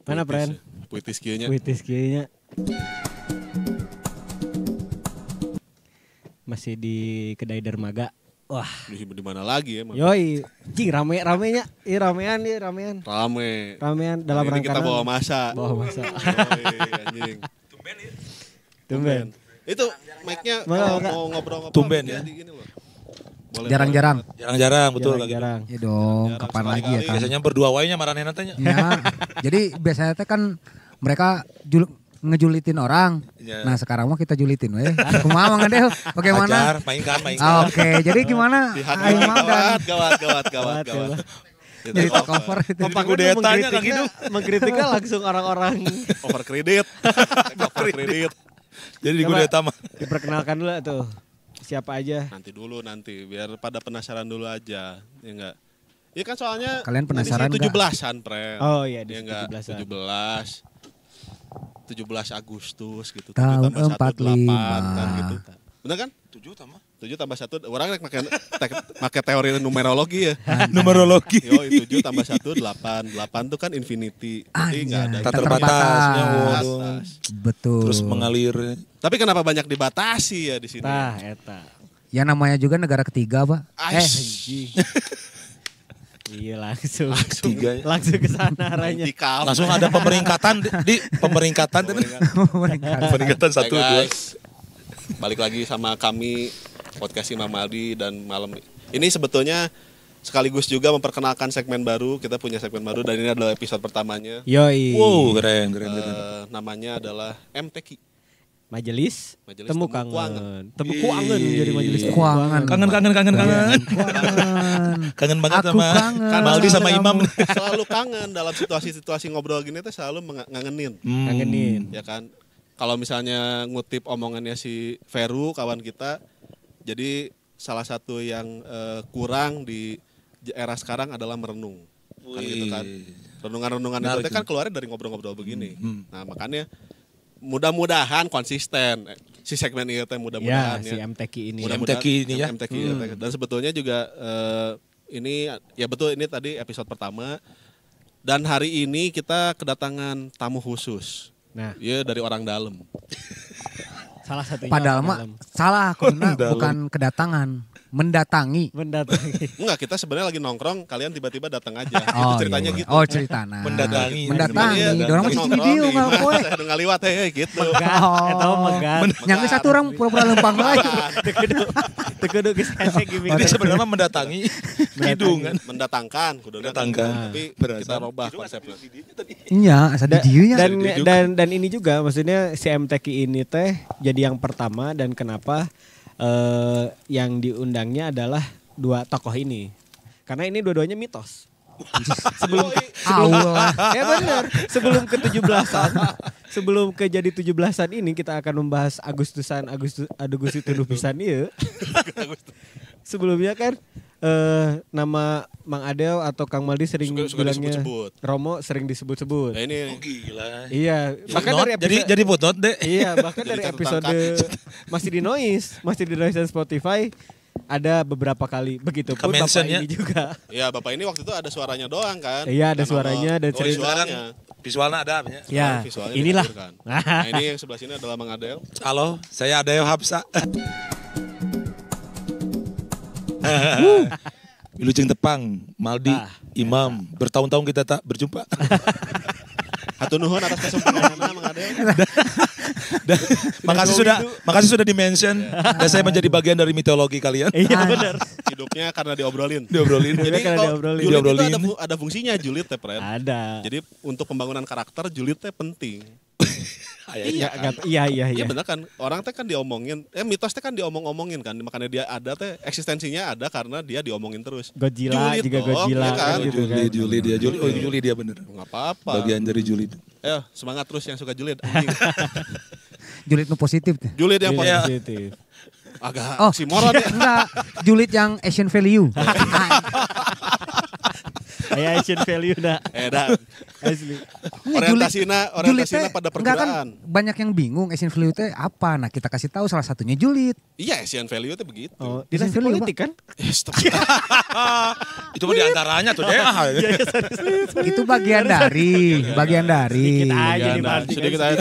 Mana Pren? Puitis kieu nya. Puitis kieu nya. Masih di kedai dermaga. Wah, Di mana lagi emang? yoi, cing rame-ramenya, ramean. Ramean dalam Ini rangka kita bawa masa. Yoi, anjing. Tumben. Itu mic-nya Maka. mau ngobrol-ngobrol. Tumben ya. Gini loh. Boleh Jarang-jarang. Jarang-jarang betul lagi. Jarang. Ya dong, Jarang kapan lagi ya sekali-kali. kan? Biasanya berdua wainya maranehna teh nya. Ya, jadi biasanya teh kan mereka ngejulitin orang. Ya. Nah sekarang mah kita julitin weh. Kumaha Mang Adel? Bagaimana? Ajar, mainkan. Oke, jadi gimana? Aing mah dan Gawat. jadi top cover itu. Kompak kudetanya Kang Hidung. Mengkritiknya langsung orang-orang. Overkredit. Overkredit. Jadi di kudeta mah. Diperkenalkan dulu tuh. Siapa aja? Nanti biar pada penasaran dulu aja. Ya enggak? Ya kan soalnya Kalian penasaran nanti 17-an, Pre. Oh iya, di Ya enggak? 17-an. 17 Agustus gitu. Tahun 7 tambah 1, 8 kan 45. gitu. Bener kan? 7 tambah. 7 tambah 1, orang rek make teori numerologi ya. Numerologi. Yo, 7 tambah 1, 8. 8 tuh kan infinity. Jadi enggak ada. Tak terbatas. terbatasnya. Terbatas. Betul. Terus mengalir. Tapi kenapa banyak dibatasi ya di sini? Tah, eta. Ya namanya juga negara ketiga, Pak. Aish. Iya langsung. Tiga. Langsung ke sana arahnya. Vertikal. Langsung ada pemeringkatan di pemeringkatan. Pemeringkatan 1 Hai 2. guys, balik lagi sama kami podcast Imam Aldi dan malam ini sebetulnya sekaligus juga memperkenalkan segmen baru. Kita punya segmen baru dan ini adalah episode pertamanya. Yoi. Wow, keren. Namanya adalah MTQ. Majelis Majelis Temu Temu Kangen. Temu Kuangen jadi majelis Temu Kuangan. Kangen. Kangen banget Aku sama kangen. Maldi sama Imam. Selalu kangen dalam situasi-situasi ngobrol gini tuh selalu ngangenin. Kangenin. Ya kan? Kalau misalnya ngutip omongannya si Veru kawan kita, jadi salah satu yang kurang di era sekarang adalah merenung. Kan gitu kan. Renungan-renungan itu kan keluarnya dari ngobrol-ngobrol begini. Nah, makanya mudah-mudahan konsisten si segmen itu Ya, mudah-mudahan si MTQ ini. Mudah-mudahan MTQ ini ya. MTQ. Dan sebetulnya juga ini ya betul ini tadi episode pertama dan hari ini kita kedatangan tamu khusus. Nah, Ya dari orang dalam. salah satunya Padahal mah salah kuduna bukan kedatangan, mendatangi. mendatangi. Enggak, kita sebenarnya lagi nongkrong, kalian tiba-tiba datang aja. Oh, Itu ceritanya iya. gitu. Oh, ceritana. Mendatangi. Mendatangi. Iya, Dorang kita mesti nongkrong video di nggak mana, poe. saya udah ngaliwat gitu. Megat, eta mah megat. Nyangka satu orang pura-pura lempang lagi. Teu kudu geus hese gimik. Jadi sebenarnya mendatangi hidung kan. Mendatangkan, kuduna kan. Mendatangkan. Tapi Berasa. kita robah konsepnya. Iya, asa di dieu nya. Dan ini juga maksudnya si MTQ ini teh jadi yang pertama dan kenapa yang diundangnya adalah dua tokoh ini. Karena ini dua-duanya mitos. sebelum Allah. ya benar, sebelum ke 17-an, sebelum ke jadi 17-an ini kita akan membahas Agustusan Agusti tuduh pisan ieu. Sebelumnya kan nama Mang Adel atau Kang Maldi sering Suka bilangnya disebut-sebut. Romo sering disebut-sebut. Nah ini Gila. Iya, bahkan Footnote, dari episode jadi footnote deh. iya, bahkan dari Jadi episode masih di Noise dan Spotify ada beberapa kali begitu pun Ke-mention Bapak ya. ini juga. ya Bapak ini waktu itu ada suaranya doang kan. Iya, ada Kan suaranya dan oh, cerita. suaranya. Visualnya ada ya. Ya, Visualnya inilah. dihadirkan. Nah ini yang sebelah sini adalah Mang Adel. Halo, saya Adeo Hapsa. Wilujeng Tepang, Maldi, Imam. Bertahun-tahun kita tak berjumpa. Hatur nuhun atas kesempatan Mang Adel. Dan makasih sudah di-mention dan saya menjadi bagian dari mitologi kalian. Iya benar. Hidupnya karena diobrolin. Diobrolin. Jadi karena kalau diobrolin. julid itu Diobrolin. ada fungsinya julid teh, Pren. Ada. Jadi untuk pembangunan karakter julid teh penting. Iya, iya. Iya benar kan, orang teh kan diomongin, mitos teh kan diomong-omongin kan, makanya dia ada teh eksistensinya ada karena dia diomongin terus. Godzilla Julid juga dong, Godzilla ya kan? gitu kan. Juli dia bener. Nggak apa-apa. Bagian dari Juli. Ayo semangat terus yang suka julid. Anjing. Julid nu positif teh. Julid yang Iya, positif. positif. Agak Oh, oksimoron ya. enggak. Julid yang Asian value. Aya Asian value na. Edan. Asli. Orientasina pada enggak kan perkiraan. banyak yang bingung Asian value itu apa. Nah, kita kasih tahu salah satunya julid. Iya, Asian value itu begitu. Oh, Asian dinasti value, politik kan? Itu mah diantaranya tuh deh. Itu bagian dari. Sedikit aja nih berarti kan, Sedikit aja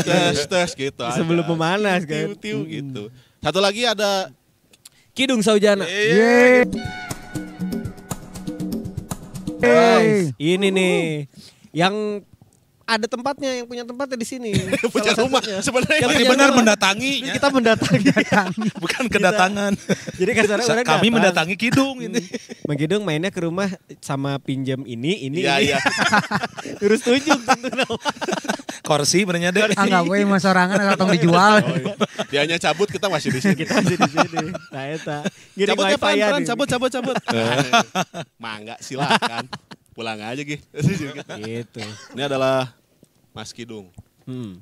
tes gitu aja. Sebelum pemanas kan. Tiu-tiu gitu. Satu lagi ada Kidung Saujana. Yeay. Guys, ini nih yang ada tempatnya, yang punya tempatnya di sini. punya Salah rumah satunya. sebenarnya. Yang Berarti punya benar rumah. mendatangi. Kita mendatangi. Bukan kedatangan. Jadi kasarnya orang Kami datang. mendatangi Kidung ini. Mang Kidung mainnya ke rumah sama pinjam ini. Iya, iya. Terus tunjuk tentu nama. Kursi benernya deh. Enggak we mah sorangan atau dijual. Oh, iya. Dianya cabut kita masih di sini. Kita masih di sini. Nah, eta. Ngiring Cabut ya wifi-an pelan-pelan, nih. cabut. Mangga silakan. Pulang aja Gi. Gitu. Ini adalah Mas Kidung.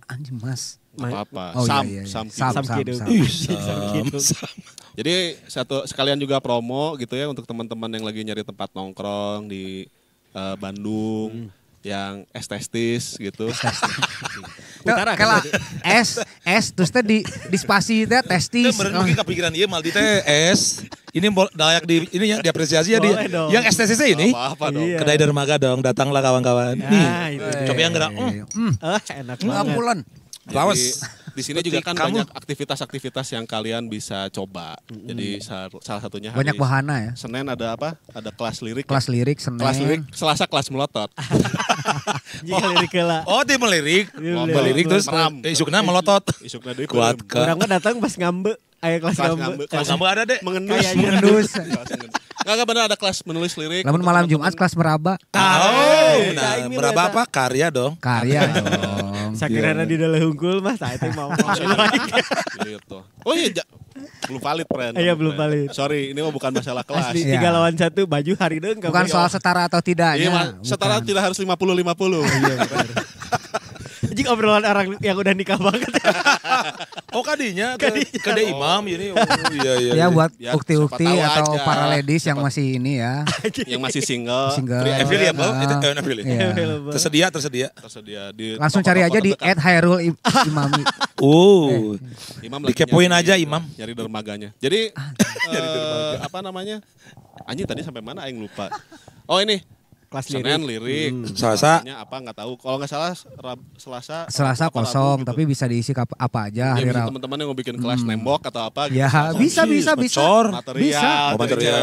Anjing Mas. Apa-apa. Oh, Sam, iya, iya. Sam Sam, Kidung. Sam Kidung. Sam. Ih, Sam Kidung. Jadi sekalian juga promo gitu ya untuk teman-teman yang lagi nyari tempat nongkrong di Bandung yang estetis gitu. Utara Kela kan? S terus teh di spasi teh testis. Itu meren mungkin kepikiran iya Maldi teh es. Ini layak di ini yang diapresiasi ya di Boleh dong. yang STCC ini. Apa dong? Iya. Kedai dermaga dong, datanglah kawan-kawan. Ah, Nih, itu. coba yang gerak. Enak banget. Ngapulan. Lawas. Di sini juga kan Kamu. banyak aktivitas-aktivitas yang kalian bisa coba. Jadi salah satunya hari Banyak wahana ya. Senin ada apa? Ada kelas lirik. Kelas lirik Senin. Kelas lirik. Selasa kelas melotot. Jika lirik heula. Oh, tim melirik. Iya, Melirik terus Meram. isukna melotot. Isukna deui Kuat kudu. ke. Orang mah datang pas ngambe. Aya kelas Kelas ngambe. ngambe. Kalau kamu ada deh. Mengendus. Kayaknya. Mengendus. Enggak benar ada kelas menulis lirik. Lamun untuk malam teman-teman. Jumat kelas meraba. Oh, Eh, nah, ini berapa lah, apa karya dong. Karya dong. Sakirana di dalam hungkul mah saya teh mau. Gitu. Oh iya, belum valid, friend. Iya, belum valid. Sorry, ini mah bukan masalah kelas. Asli Iya. 3 lawan 1 baju hari deung Bukan soal setara atau tidaknya. Iya, setara Bukan. tidak harus 50-50. Iya, Jika obrolan orang yang udah nikah banget. Oh, kadinya ke imam ini. Oh, iya iya. Ya buat Ya, ukti-ukti siapa tahu atau aja. para ladies yang masih ini ya. Yang masih single. Single. Available, Ah. itu available. Iya. Tersedia. Tersedia di Langsung cari aja di toko-toko terdekat. @hairul imami. Imam Dikepoin nyari- aja, Imam. Nyari dermaganya. Jadi apa namanya? Anjing tadi sampai mana aing lupa. Oh ini Kelas Senin lirik. Selasa. Namanya apa nggak tahu. Kalau nggak salah Selasa. Selasa apa, kosong, Rabu gitu. tapi bisa diisi apa aja Ya, hari bisa Rabu. teman-teman yang mau bikin kelas nembok atau apa gitu. Ya, bisa. Ngecor. Material, Bisa. Oh, material.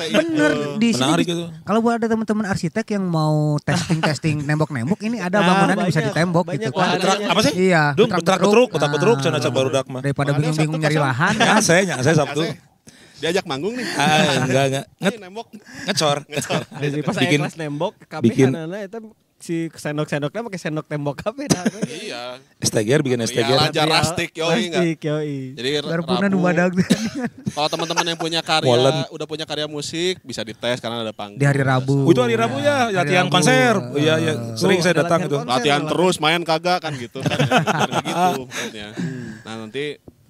Bener di sini. Menarik itu. Kalau buat ada teman-teman arsitek yang mau testing nembok-nembok ini ada Nah, bangunan yang bisa banyak, ditembok banyak gitu kan. wahananya. Apa sih? Iya, Dung, betrak-betruk, Ah. cenah cak barudak mah. Daripada Ada bingung-bingung Sabtu nyari kosong. lahan. Ya, saya Sabtu. Diajak manggung nih. Enggak. Ayo nembok. Ngecor. Jadi pas Bikin- aya kelas nembok kabeh bikin- anak-anak eta si sendok-sendoknya pakai sendok tembok kabeh dah. Iya. STGR bikin Iya, STGR. aja rastik yoi enggak. Plastik, yoi. Jadi Garpuna Rabu, nu badag kalau teman-teman yang punya karya, Molen. udah punya karya musik bisa dites karena ada panggung. di hari Rabu. Oh, itu hari Rabu ya, Hari latihan Rabu. konser. Iya, iya. Sering Oh, saya ada datang latihan itu. konser. Latihan terus main kagak kan gitu kan. Biar gitu maksudnya. Nah, nanti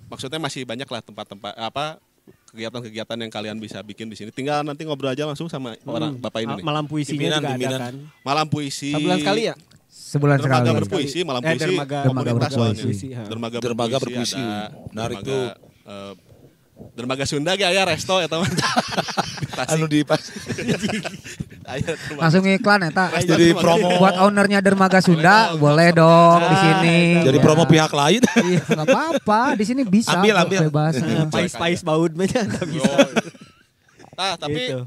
maksudnya masih banyak lah tempat-tempat apa kegiatan-kegiatan yang kalian bisa bikin di sini. Tinggal nanti ngobrol aja langsung sama orang Bapak ini nih. Malam puisinya juga Pimpinan. ada kan. Malam puisi. Sebulan sekali ya? Sebulan Dermaga sekali. berpuisi, malam Eh, puisi. dermaga komunitas berpuisi. soalnya. Ha. Dermaga berpuisi. ada. Menarik dermaga, tuh. Dermaga Sunda ge aya resto eta mah. Anu di pas. Aya dermaga. Langsung iklan eta. Jadi promo. Buat ownernya Dermaga Sunda boleh dong di sini. Jadi promo pihak lain. Iya, enggak apa-apa. Di sini bisa Ambil, kok, ambil. bebas. Pais-pais baud mah enggak bisa. Nah, tapi Gitu.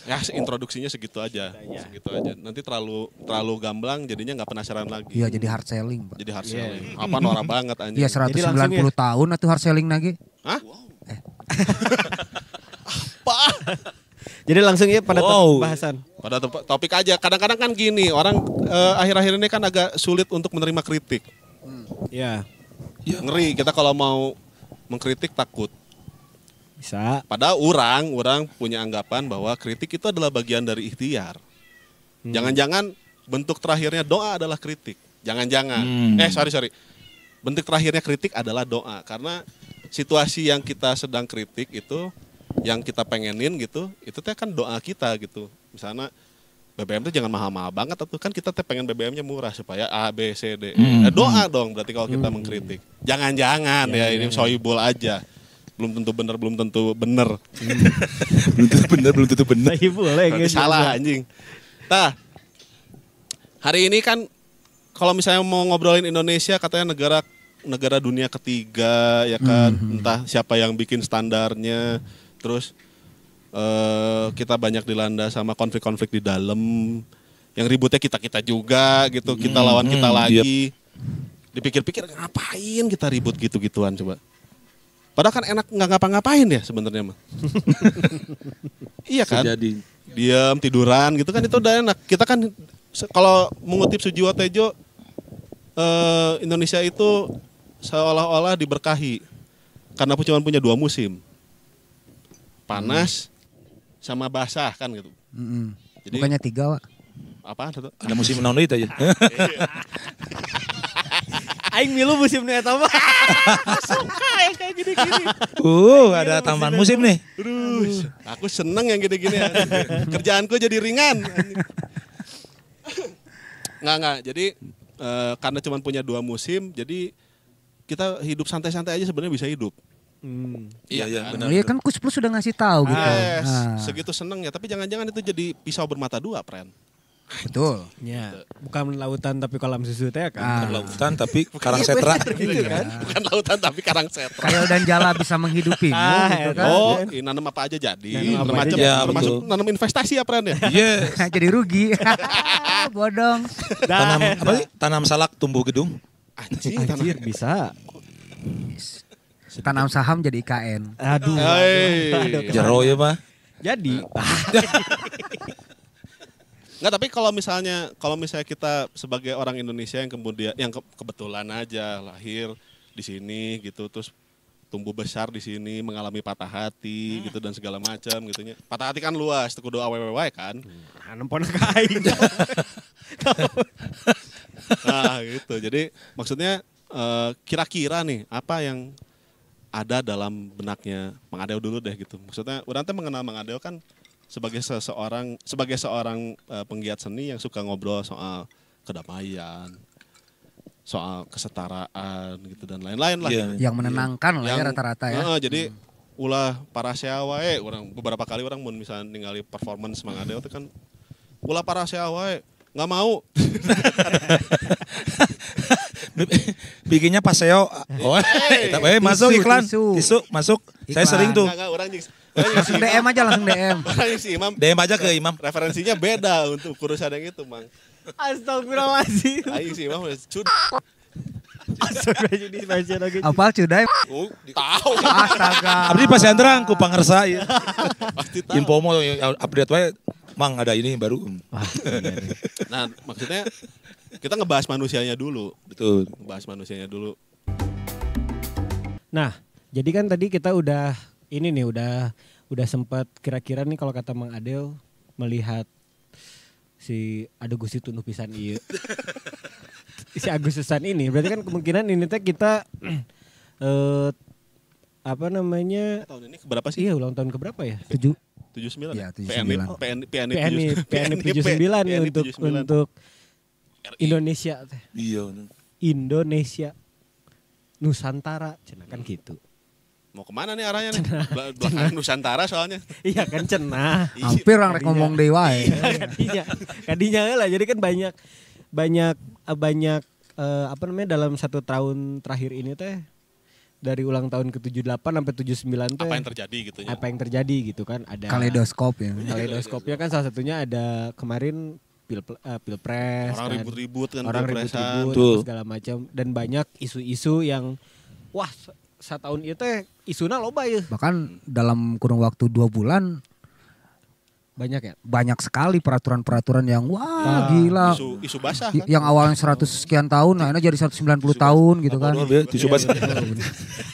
ya introduksinya segitu aja. Segitu aja. Nanti terlalu gamblang jadinya nggak penasaran lagi. Iya, jadi hard selling, Pak. Jadi hard selling. Apa norak banget anjing. Iya, Jadi 190 langsung tahun atuh hard selling lagi. Hah? Jadi langsung ya pada Wow. bahasan. Pada topik aja. Kadang-kadang kan gini, orang akhir-akhir ini kan agak sulit untuk menerima kritik. Ya, Ngeri kita kalau mau mengkritik takut. bisa. Padahal orang punya anggapan bahwa kritik itu adalah bagian dari ikhtiar. Jangan-jangan bentuk terakhirnya doa adalah kritik. Jangan-jangan. Sorry. Bentuk terakhirnya kritik adalah doa. Karena situasi yang kita sedang kritik itu, yang kita pengenin gitu, itu teh kan doa kita gitu. Misalnya BBM tuh jangan mahal-mahal banget atau kan kita teh pengen BBM-nya murah supaya A B C D. Doa dong berarti kalau kita mengkritik. Jangan-jangan ya ini sohibul aja. Belum tentu benar. belum tentu benar. Iya boleh Berarti salah anjing. Nah, hari ini kan kalau misalnya mau ngobrolin Indonesia katanya negara dunia ketiga ya kan, entah siapa yang bikin standarnya, terus kita banyak dilanda sama konflik-konflik di dalam, yang ributnya kita juga gitu, kita lawan kita lagi. Dipikir-pikir ngapain kita ribut gitu-gituan coba. Padahal kan enak nggak ngapa-ngapain ya sebenarnya mah. Iya kan? Jadi Diam, tiduran gitu kan itu udah enak. Kita kan kalau mengutip Sujiwo Tejo, Indonesia itu seolah-olah diberkahi karena cuma punya 2 musim. Panas sama basah kan gitu. Jadi, Bukannya 3, Wak. Apaan itu? ada musim naon deui teh. Aing milu musim nu eta mah. Suka yang kayak gini-gini. Ada tambahan musim nih. Terus aku seneng yang gini-gini ya. Kerjaanku jadi ringan. Nggak. Jadi karena cuma punya 2 musim, jadi kita hidup santai-santai aja sebenarnya bisa hidup. Iya, benar. Iya kan Kus Plus sudah ngasih tahu gitu. Segitu senengnya. Tapi jangan-jangan itu jadi pisau bermata 2, Pren. Betul. Ya, bukan lautan tapi kolam susu teh kan. Lautan tapi karang setra. Gitu kan. Bukan lautan tapi karang setra. Kayak dan jala bisa menghidupimu gitu kan. Oh, nanam apa aja jadi. Nanam apa Termasuk, aja jadi. termasuk Betul. nanam investasi ya, Pren ya. Yes. Jadi rugi. Bodong. Tanam apa sih? Tanam salak tumbuh gedung. Anjir bisa. Tanam saham jadi IKN. Aduh. Hey. Jero ya, Pak. Jadi, Nggak, tapi kalau misalnya kita sebagai orang Indonesia yang kemudian kebetulan aja lahir di sini gitu, terus tumbuh besar di sini, mengalami patah hati gitu dan segala macam gitunya. Patah hati kan luas, kudu awewe kan. nempon ka aing. Nah, gitu. Jadi maksudnya kira-kira nih apa yang ada dalam benaknya Mang Adeo dulu deh gitu. Maksudnya orang teh mengenal Mang Adeo kan sebagai seorang penggiat seni yang suka ngobrol soal kedamaian, soal kesetaraan gitu dan lain-lain lah. Iya. Yang menenangkan lah ya rata-rata ya. Jadi ulah para seawa orang beberapa kali orang mun misalnya ningali performance Mang Adeo itu kan ulah para seawa nggak mau. Bikinnya paseo. Oh, masuk Tisu, iklan. tisu. Tisu masuk. Saya Iklan. sering tuh. Nggak, orang Langsung DM aja langsung DM. Orang si Imam DM aja ke Imam. referensinya beda untuk urusan yang itu, Mang. Astagfirullahaladzim. Aing si Imam cud. Astagfirullahaladzim lagi. Apa cudai? Tahu. Astaga. Abdi pas antrang ku pangersa ya. Pasti tahu. Info mau update wae. Mang ada ini baru. Nah, maksudnya kita ngebahas manusianya dulu. Betul. Ngebahas manusianya dulu. Nah, jadi kan tadi kita udah sempat kira-kira nih kalau kata Mang Adeo melihat si Gusti Tunduh Pisan ieu. Si Agustusan ini berarti kan kemungkinan ini teh kita apa namanya? Tahun ini keberapa sih? Iya, ulang tahun keberapa ya? 79. Ya, 79. PNI 79 nih untuk Indonesia teh. Iya. Indonesia Nusantara, cenah kan gitu. Mau kemana nih arahnya nih? Belakang Nusantara soalnya. Iya kan cenah. Hampir orang rek ngomong deui wae. Kadinya lah. Jadi kan banyak apa namanya dalam 1 tahun terakhir ini teh dari ulang tahun ke-78 sampai 79 teh Apa yang terjadi gitu ya? Apa yang terjadi gitu kan? Ada Kaleidoskop ya. kaleidoskopnya kan salah satunya ada kemarin pilpres Orang kan. ribut-ribut kan. Orang pilpresan. ribut-ribut segala macam dan banyak isu-isu yang wah satahun itu teh isuna loba ya. Bahkan dalam kurun waktu 2 bulan Banyak ya. banyak sekali peraturan-peraturan yang wah gila. Isu basah kan? Yang awalnya 100 sekian tahun, nah ini jadi 190 tahun gitu kan. Tisu basah.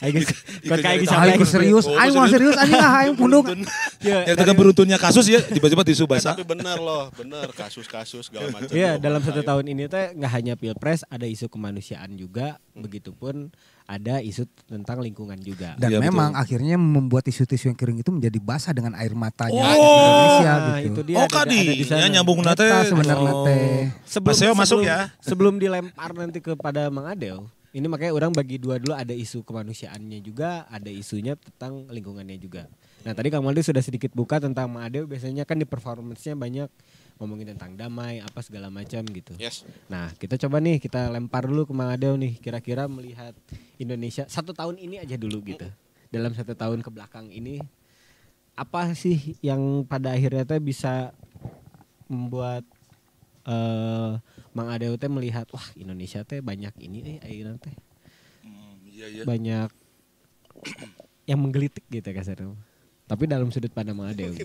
Aing serius, Aing serius, aing mau serius, anjing ah, aing pundung. Ya, Yang tengah beruntunnya kasus ya tiba-tiba tisu basah. Tapi benar loh, benar kasus-kasus segala macam. Iya, dalam 1 tahun ini teh nggak hanya pilpres, ada isu kemanusiaan juga, begitupun ada isu tentang lingkungan juga. Dan Iya, memang betul. akhirnya membuat tisu-tisu yang kering itu menjadi basah dengan air matanya Oh. Indonesia Nah, gitu. itu dia Oh ada kadi, di sana. ya nyambung nate. Eta sebenarnya teh. Mas Seo masuk ya. Sebelum dilempar nanti kepada Mang Adel, ini makanya orang bagi dua dulu, ada isu kemanusiaannya juga, ada isunya tentang lingkungannya juga. Nah tadi Kang Maldi sudah sedikit buka tentang Mang Adel, biasanya kan di performance-nya banyak ngomongin tentang damai, apa segala macam gitu. Yes. Nah kita coba nih, kita lempar dulu ke Mang Adel nih, kira-kira melihat Indonesia 1 tahun ini aja dulu gitu. Dalam 1 tahun ke belakang ini, apa sih yang pada akhirnya teh bisa membuat Mang Adel teh melihat, wah Indonesia teh banyak ini ayeuna teh. Iya. Banyak yang menggelitik gitu kasarnya. Tapi dalam sudut pandang Mang Adel.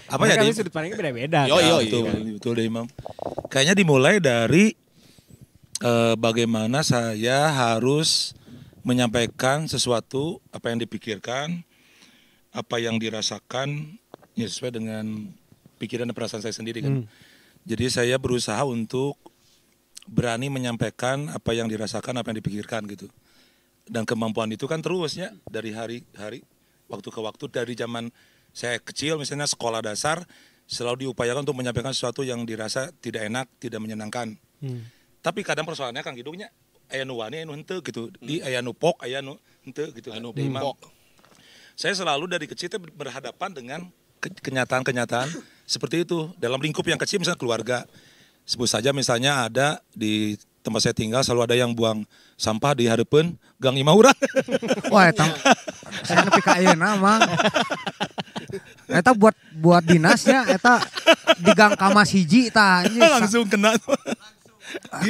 Apa ya? Kami Dim? sudut pandangnya beda-beda. Yo, kan, yo, gitu Betul, kan. betul deh Imam. Kayaknya dimulai dari bagaimana saya harus menyampaikan sesuatu, apa yang dipikirkan, apa yang dirasakan, ya sesuai dengan pikiran dan perasaan saya sendiri kan. Jadi saya berusaha untuk berani menyampaikan apa yang dirasakan, apa yang dipikirkan gitu. Dan kemampuan itu kan terusnya dari hari-hari, waktu ke waktu, dari zaman saya kecil misalnya sekolah dasar selalu diupayakan untuk menyampaikan sesuatu yang dirasa tidak enak, tidak menyenangkan. Tapi kadang persoalannya Kang Gidungnya aya nu wani anu henteu gitu. Di aya nu pok, aya nu henteu gitu. Anu Di Imam. pok. Saya selalu dari kecil teh berhadapan dengan kenyataan-kenyataan seperti itu dalam lingkup yang kecil, misalnya keluarga. Sebut saja misalnya ada di tempat saya tinggal selalu ada yang buang sampah di harapan Gang Imah urang. Wah, eta saya nepi ka ayeuna mah. Eta buat dinasnya eta di Gang Kamas hiji tah. Langsung kena.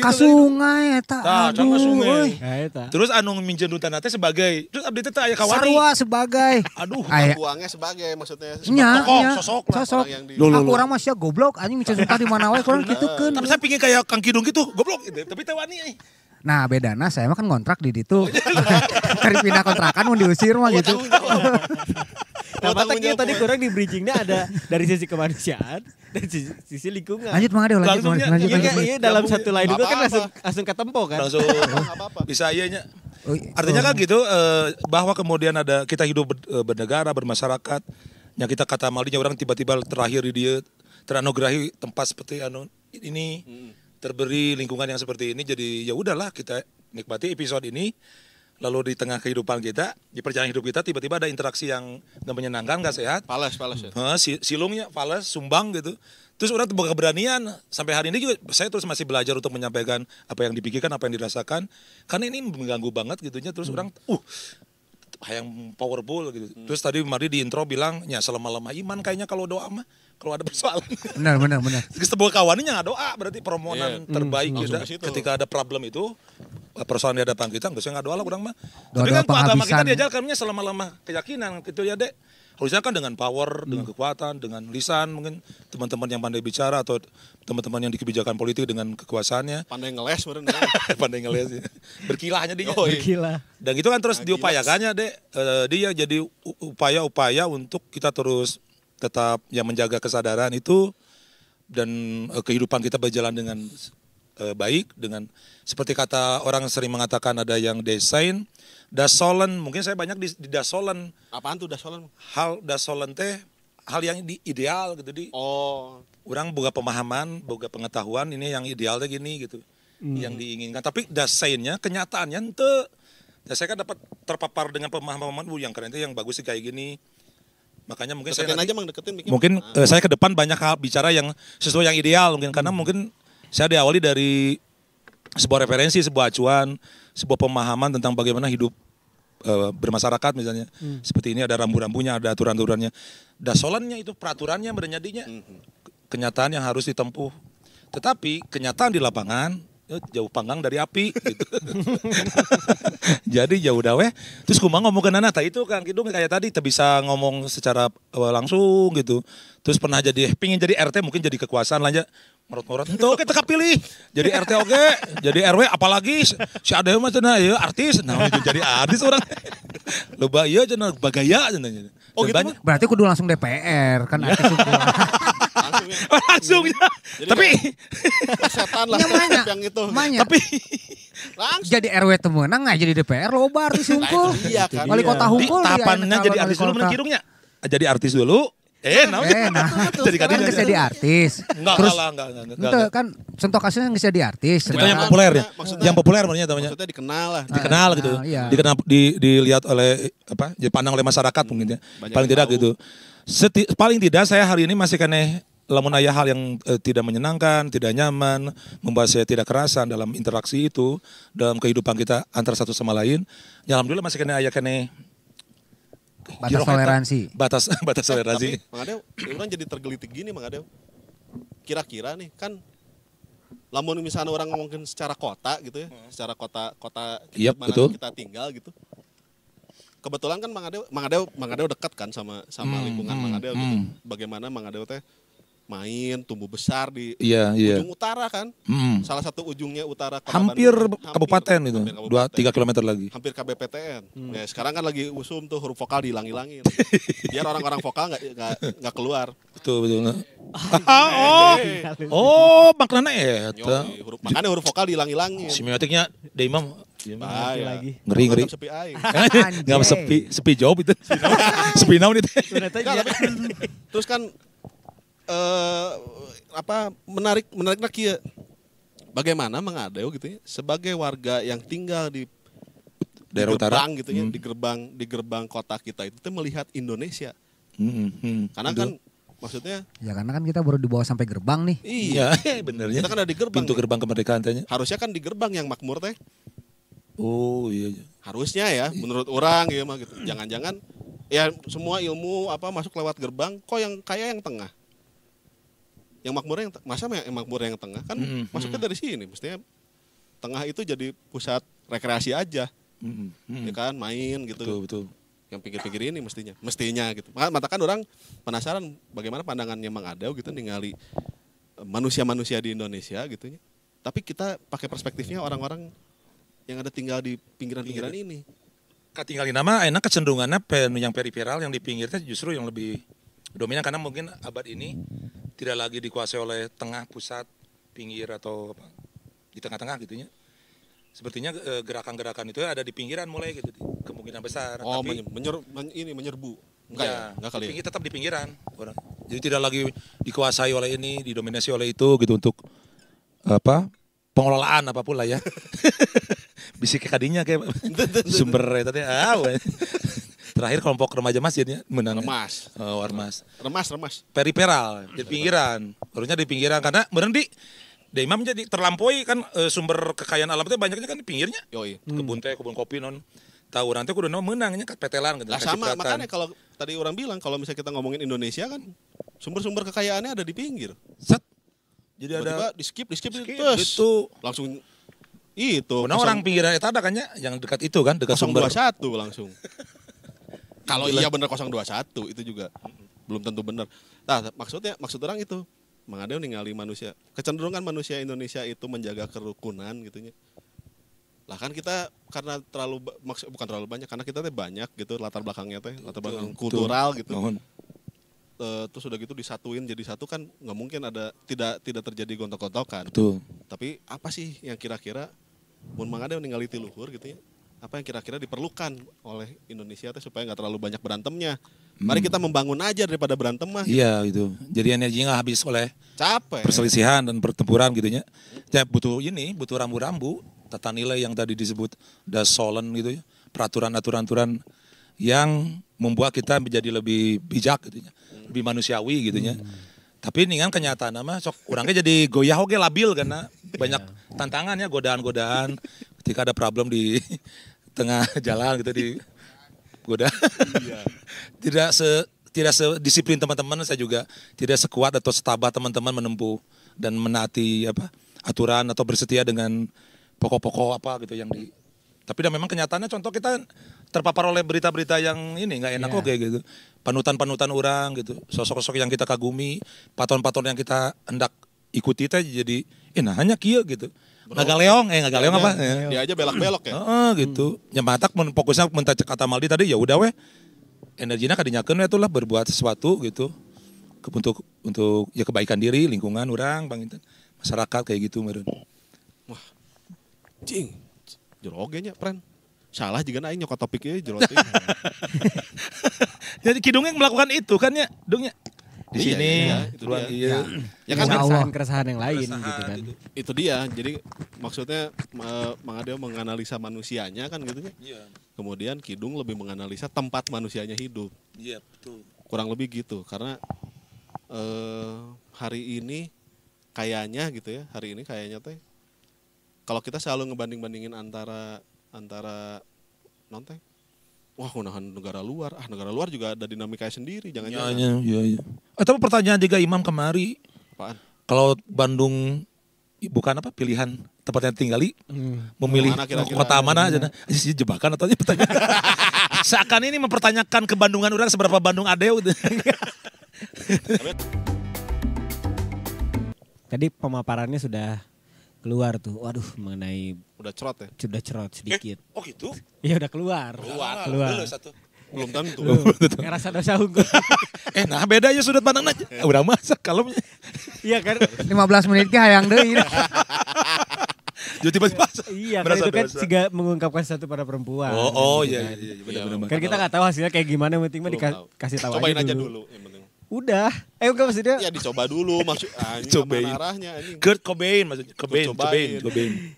Ka sungai eta. Tah, can ka sungai. Nah, eta. Terus anu minjeun teh sebagai, terus abdi teh aya kawani. Sarua sebagai. Aduh. Aya. Buangnya sebagai maksudnya Nya, Tokoh, nya. sosok lah, Sosok. orang yang di- Loh, Aku orang mah sia goblok anjing mica sumpah di mana wae kurang kitukeun. Tapi saya pingin kayak Kang Kidung gitu, goblok gitu. Tapi teh wani euy. Nah bedana saya mah kan kontrak di ditu. Dari pindah kontrakan mau diusir mah gitu. Nah, matanya tadi kurang di bridgingnya ada dari sisi kemanusiaan, dari sisi lingkungan. Lanjut Mang Adel, lanjut. Langsungnya, lanjut, Iya, lanjut. iya, dalam satu line juga kan Apa-apa. langsung ketempo kan. Langsung apa-apa. bisa iyanya. Oh, Artinya kan gitu bahwa kemudian ada kita hidup bernegara, bermasyarakat. Yang kita kata maldinya orang tiba-tiba terakhir di dia teranugerahi tempat seperti anu ini, terberi lingkungan yang seperti ini, jadi ya udahlah kita nikmati episode ini. Lalu di tengah kehidupan kita, di perjalanan hidup kita tiba-tiba ada interaksi yang nggak menyenangkan, nggak sehat. Palas ya. Silungnya, fales, sumbang gitu. Terus orang buka keberanian. Sampai hari ini juga saya terus masih belajar untuk menyampaikan apa yang dipikirkan, apa yang dirasakan. Karena ini mengganggu banget gitunya. Terus orang, yang powerful gitu. Terus tadi Mardi di intro bilang, ya selama-lama iman kayaknya kalau doa mah. Kalau ada persoalan. benar. Sebuah kawannya nggak doa, berarti permohonan terbaik langsung gitu. ke situ. Ketika ada problem itu, persoalan di hadapan kita, nggak usah nggak doa lah orang mah. Doa-doa Tapi kan agama kita penghabisan. diajarkannya selama-lama keyakinan gitu ya dek. Harusnya kan dengan power, dengan kekuatan, dengan lisan mungkin teman-teman yang pandai bicara atau teman-teman yang di kebijakan politik dengan kekuasaannya Pandai ngeles bener. pandai ngeles ya. Berkilahnya dia. Oh, iya. Gila. Dan itu kan terus diupayakannya dek. Dia jadi upaya-upaya untuk kita terus tetap yang menjaga kesadaran itu dan kehidupan kita berjalan dengan baik, dengan seperti kata orang sering mengatakan ada yang desain dasolen, mungkin saya banyak di dasolen. Apaan tuh dasolan? Hal dasolen teh hal yang ideal gitu di Oh, orang boga pemahaman, boga pengetahuan ini yang idealnya gini gitu. Yang diinginkan, tapi desainnya kenyataannya ente. Dan saya kan dapat terpapar dengan pemahaman yang keren itu yang bagus sih kayak gini. Makanya mungkin deketin saya aja Mang, deketin bikin. mungkin saya ke depan banyak hal bicara yang sesuai yang ideal mungkin karena mungkin saya diawali dari sebuah referensi, sebuah acuan, sebuah pemahaman tentang bagaimana hidup bermasyarakat misalnya. Seperti ini ada rambu-rambunya, ada aturan-aturannya. Dasolannya itu peraturannya bernyadinya. Kenyataan yang harus ditempuh. Tetapi kenyataan di lapangan jauh panggang dari api gitu. Jadi jauh dah weh. Terus kumaha ngomong ke Nana, itu Kang Kidung kayak tadi bisa ngomong secara langsung gitu. Terus pernah pingin jadi RT mungkin jadi kekuasaan lanjut merot-merot. Tuh kita kepilih jadi RT oke, jadi RW apalagi si ada mah cenah ya artis. Nah itu jadi artis orang. Loba ieu cenah bagaya cenah. Oh gitu mah? Berarti kudu langsung DPR kan artis hukum. Langsung ya. Tapi setan lah Ya, banyak. yang itu. Banyak. tapi Langsung. Jadi RW temenang nggak jadi DPR loba artis hukum. Iya kan. Wali kota di hukum. tahapannya jadi artis dulu menurut Kidungnya. Jadi artis dulu. Nah. Jadi Kan kadang bisa jadi artis. enggak Terus enggak. kan contoh kasusnya nggak bisa jadi artis. Itu yang Maksudnya- populer ya. maksudnya- Yang populer namanya namanya. Maksudnya dikenal lah. Dikenal gitu. iya. Dikenal dilihat oleh dipandang oleh masyarakat mungkin ya. Banyak Paling yang tidak tahu. gitu. Paling tidak saya hari ini masih kene lamun aya hal yang tidak menyenangkan, tidak nyaman, membuat saya tidak kerasan dalam interaksi itu dalam kehidupan kita antara satu sama lain. Ya alhamdulillah masih kene aya kene Batas toleransi. batas toleransi. Mang Adeu, orang jadi tergelitik gini Mang Adeu. Kira-kira nih kan lamun misalnya orang ngomongin secara kota gitu ya, secara kota Yap, mana betul. kita tinggal gitu. Kebetulan kan Mang Adeu dekat kan sama lingkungan Mang Adeu gitu. Bagaimana Mang Adeu teh main, tumbuh besar di Iya. ujung utara kan. Mm. Salah satu ujungnya utara Kota Hampir Bandung. kabupaten itu. Hampir kabupaten. 2-3 kilometer lagi. Hampir KBPTN. Ya, sekarang kan lagi usum tuh huruf vokal dihilang-hilangin. Biar orang-orang vokal nggak keluar. Betul. Oh, maknanya eta. Makanya huruf vokal dihilang-hilangin. Semiotiknya da Imam Bahaya. lagi. ngeri. Sepi aing. Enggak sepi jawab itu. Sepi naon itu. Enggak, tapi- Terus kan menariknya kieu. Bagaimana Mang Adeu gitu ya sebagai warga yang tinggal di Daerah utara. gerbang gitu ya, di gerbang kota kita itu tuh melihat Indonesia. Karena Betul. kan maksudnya Ya karena kan kita baru dibawa sampai gerbang nih. iya, benernya. kita kan ada di gerbang. Pintu nih. gerbang kemerdekaan tanya. Harusnya kan di gerbang yang makmur teh. Oh iya. Harusnya ya menurut orang ya mah gitu. Jangan-jangan ya semua ilmu masuk lewat gerbang, kok yang kaya yang tengah. Yang makmurnya yang makmurnya yang tengah kan masuknya dari sini, mestinya tengah itu jadi pusat rekreasi aja. Ya kan main gitu. Betul. Yang pinggir-pinggir ini mestinya gitu. Maka kan orang penasaran bagaimana pandangannya Mang Adeu gitu ningali manusia-manusia di Indonesia gitu ya. Tapi kita pakai perspektifnya orang-orang yang ada tinggal di pinggiran-pinggiran ini. Katinggalin nama enak kecenderungannya yang periferal yang di pinggirnya justru yang lebih dominan karena mungkin abad ini tidak lagi dikuasai oleh tengah, pusat, pinggir atau di tengah-tengah gitunya. Sepertinya gerakan-gerakan itu ada di pinggiran mulai gitu kemungkinan besar. Oh, tapi menyerbu. Enggak ya? Enggak kali ya? Tetap di pinggiran. Jadi tidak lagi dikuasai oleh ini, didominasi oleh itu gitu untuk pengelolaan apapun lah ya. Bisik kadinya kayak sumber tadi. Terakhir kelompok remaja masjidnya menang. Remas. Oh, Ormas. Remas. Periferal di pinggiran. Harusnya di pinggiran karena berhenti. Imam jadi terlampaui kan sumber kekayaan alam itu banyaknya kan di pinggirnya. Yoi. Kebun teh, kebun kopi non. Tahu nanti kudu menangnya kan petelan gitu. Nah, sama makanya kalau tadi orang bilang kalau misalnya kita ngomongin Indonesia kan sumber-sumber kekayaannya ada di pinggir. Set. Jadi Tiba-tiba ada di skip gitu. langsung itu. Nah, orang pinggiran itu ada kan ya yang dekat itu kan, dekat sumber. 021 langsung. Kalau iya benar 021 itu juga belum tentu benar. Nah, maksud orang itu Mang Adeu ningali manusia. Kecenderungan manusia Indonesia itu menjaga kerukunan gitunya. Lah kan kita karena bukan terlalu banyak karena kita teh banyak gitu latar belakangnya teh, latar belakang kultural gitu. Terus udah gitu disatuin jadi satu kan nggak mungkin ada tidak terjadi gontok-gontokan. Betul. Tapi apa sih yang kira-kira mun Mang Adeu ningali ti luhur gitu ya? Apa yang kira-kira diperlukan oleh Indonesia teh supaya nggak terlalu banyak berantemnya? Mari kita membangun aja daripada berantem mah. Iya gitu. Jadi energinya nggak habis oleh Capek. perselisihan dan pertempuran gitunya. Ya butuh rambu-rambu, tata nilai yang tadi disebut dasolen gitu ya. Peraturan-aturan yang membuat kita menjadi lebih bijak gitu ya. Lebih manusiawi gitu ya. Tapi ini kan kenyataan nama sok orangnya jadi goyah oke labil karena banyak tantangannya, godaan-godaan ketika ada problem di tengah jalan gitu di godaan. Tidak sedisiplin teman-teman, saya juga tidak sekuat atau setabah teman-teman menempuh dan menaati aturan atau bersetia dengan pokok-pokok apa gitu yang di. Tapi memang kenyataannya contoh kita terpapar oleh berita-berita yang ini nggak enak kayak gitu. Panutan-panutan orang gitu, sosok-sosok yang kita kagumi, paton-paton yang kita hendak ikuti teh jadi hanya kieu gitu. Ngagaleong apa? Dia aja belok-belok ya. Gitu. Nya matak mun fokusnya mun cek kata Maldi tadi ya udah weh. Energina kadinyakeun we itulah berbuat sesuatu gitu. Untuk ya kebaikan diri, lingkungan orang, Bang Inten. Masyarakat kayak gitu meureun. Wah. Cing. Jero oge nya, Pren. Salah juga aing nyokot topik ieu jero teh. Jadi Kidung yang melakukan itu kan ya, Dungnya. Di sini, itu ruang dia. Ya kan keresahan yang lain gitu kan. Itu dia. Jadi maksudnya Mang Adeo menganalisa manusianya kan gitu kan. Iya. Kemudian Kidung lebih menganalisa tempat manusianya hidup. Iya, betul. Kurang lebih gitu karena hari ini kayaknya teh kalau kita selalu ngebanding-bandingin antara non-teh wah kunahan negara luar juga ada dinamikanya sendiri jangan-jangan. Iya. Tapi pertanyaan juga Imam kemari. Apaan? Kalau Bandung bukan apa pilihan tempatnya tinggali, memilih Mana kira-kira? kota mana aja sih jebakan atau pertanyaan. Seakan ini mempertanyakan kebandungan orang seberapa Bandung Adeo gitu. Tadi pemaparannya sudah keluar tuh. Waduh, mengenai Udah cerot ya? sudah cerot sedikit. Oh gitu? Ya udah keluar. Dulu satu. Belum tentu. Ngerasa dosa unggul. Nah beda ya sudut pandang aja. Udah masak kalau Iya kan? 15 menit ke hayang deui. jadi tiba-tiba Iya kan itu kan juga mengungkapkan sesuatu pada perempuan. Oh gitu iya kan. benar. Kan kita nggak tahu hasilnya kayak gimana, yang penting mah Belum tahu. dikasih tahu Cobain aja aja dulu. dulu yang penting. Udah. Enggak maksudnya. Ya dicoba dulu maksud anjing Cobain. mana arahnya anjing. Kurt Cobain maksudnya. Cobain.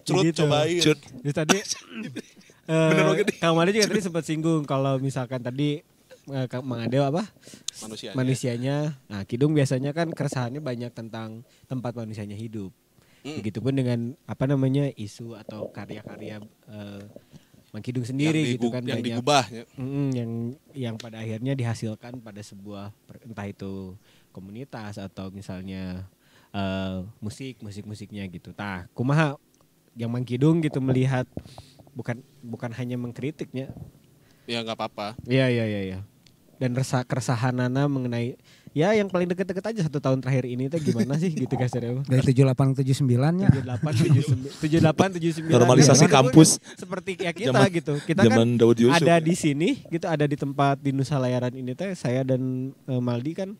Curut Gitu. cobain. Cut. Terus tadi Bener banget nih. Kang Mali juga tadi sempat singgung kalau misalkan tadi Mang Adeo apa? Manusianya. Manusianya. Nah, Kidung biasanya kan keresahannya banyak tentang tempat manusianya hidup. Begitupun dengan apa namanya isu atau karya-karya Mang Kidung sendiri gitu kan yang banyak. digubah ya. Yang pada akhirnya dihasilkan pada sebuah entah itu komunitas atau misalnya musiknya gitu. Tah, kumaha yang Mang Kidung gitu melihat bukan hanya mengkritiknya. Ya enggak apa-apa. Iya. Dan keresahanana mengenai ya yang paling deket-deket aja 1 tahun terakhir ini teh gimana sih gitu kasarnya. Dari 78 79 nya. 78 79. Normalisasi Ya, kampus. Seperti ya kita Zaman- gitu. Kita kan zaman Daud Yusuf. ada di sini gitu, ada di tempat di Nusa Layaran ini teh saya dan Maldi kan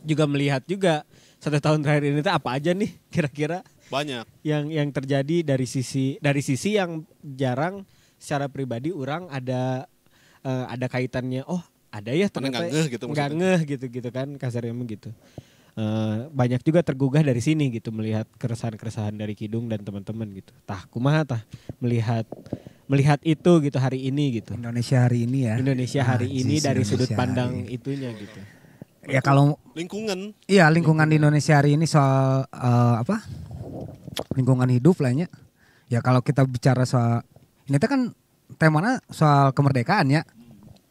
juga melihat juga 1 tahun terakhir ini teh apa aja nih kira-kira Banyak. yang terjadi dari sisi yang jarang secara pribadi orang ada kaitannya. Oh, ada ya ternyata nggak ngeh gitu nggak maksudnya. ngeh gitu kan kasarnya gitu. Banyak juga tergugah dari sini gitu melihat keresahan dari Kidung dan teman-teman gitu. Tah kumaha tah melihat itu gitu hari ini gitu. Indonesia hari ini ya. Indonesia hari ini dari sudut Indonesia pandang hari ini. itunya gitu. Ya kalau Lingkungan. iya lingkungan di Indonesia hari ini soal apa? Lingkungan hidup lahnya. Ya kalau kita bicara soal ini tuh kan temanya soal kemerdekaan ya.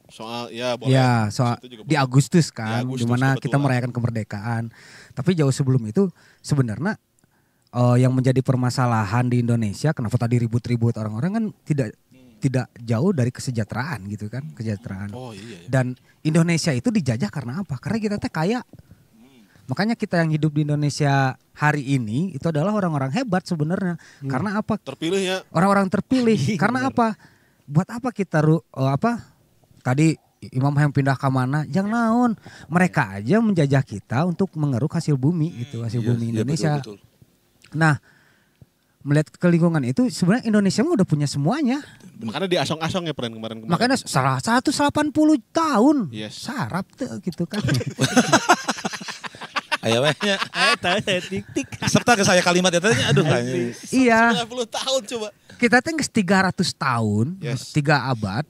Soal ya boleh. Ya, soal Situ juga di boleh. Agustus kan, Di Agustus, di mana kita kebetulan. merayakan kemerdekaan. Tapi jauh sebelum itu sebenarnya yang menjadi permasalahan di Indonesia, kenapa tadi ribut-ribut orang-orang kan tidak jauh dari kesejahteraan gitu kan, kesejahteraan. Oh iya. Dan Indonesia itu dijajah karena apa? Karena kita teh kaya. Makanya kita yang hidup di Indonesia hari ini itu adalah orang-orang hebat sebenarnya. Karena apa? Terpilih ya. Orang-orang terpilih. Karena apa? Buat apa kita tadi Imam yang pindah ke mana? Yang naon? Mereka aja menjajah kita untuk mengeruk hasil bumi gitu, hasil bumi Indonesia. Betul. Nah, melihat ke lingkungan itu sebenarnya Indonesia mah udah punya semuanya. Makanya diasong-asong ya kemarin. Makanya salah 180 tahun. Yes. Sarap tuh gitu kan. Ayo wehnya. Saya tik-tik. Serta ke saya kalimat itu aduh kayaknya. Iya. 90 tahun coba. Kita teh geus 300 tahun, Yes. 3 abad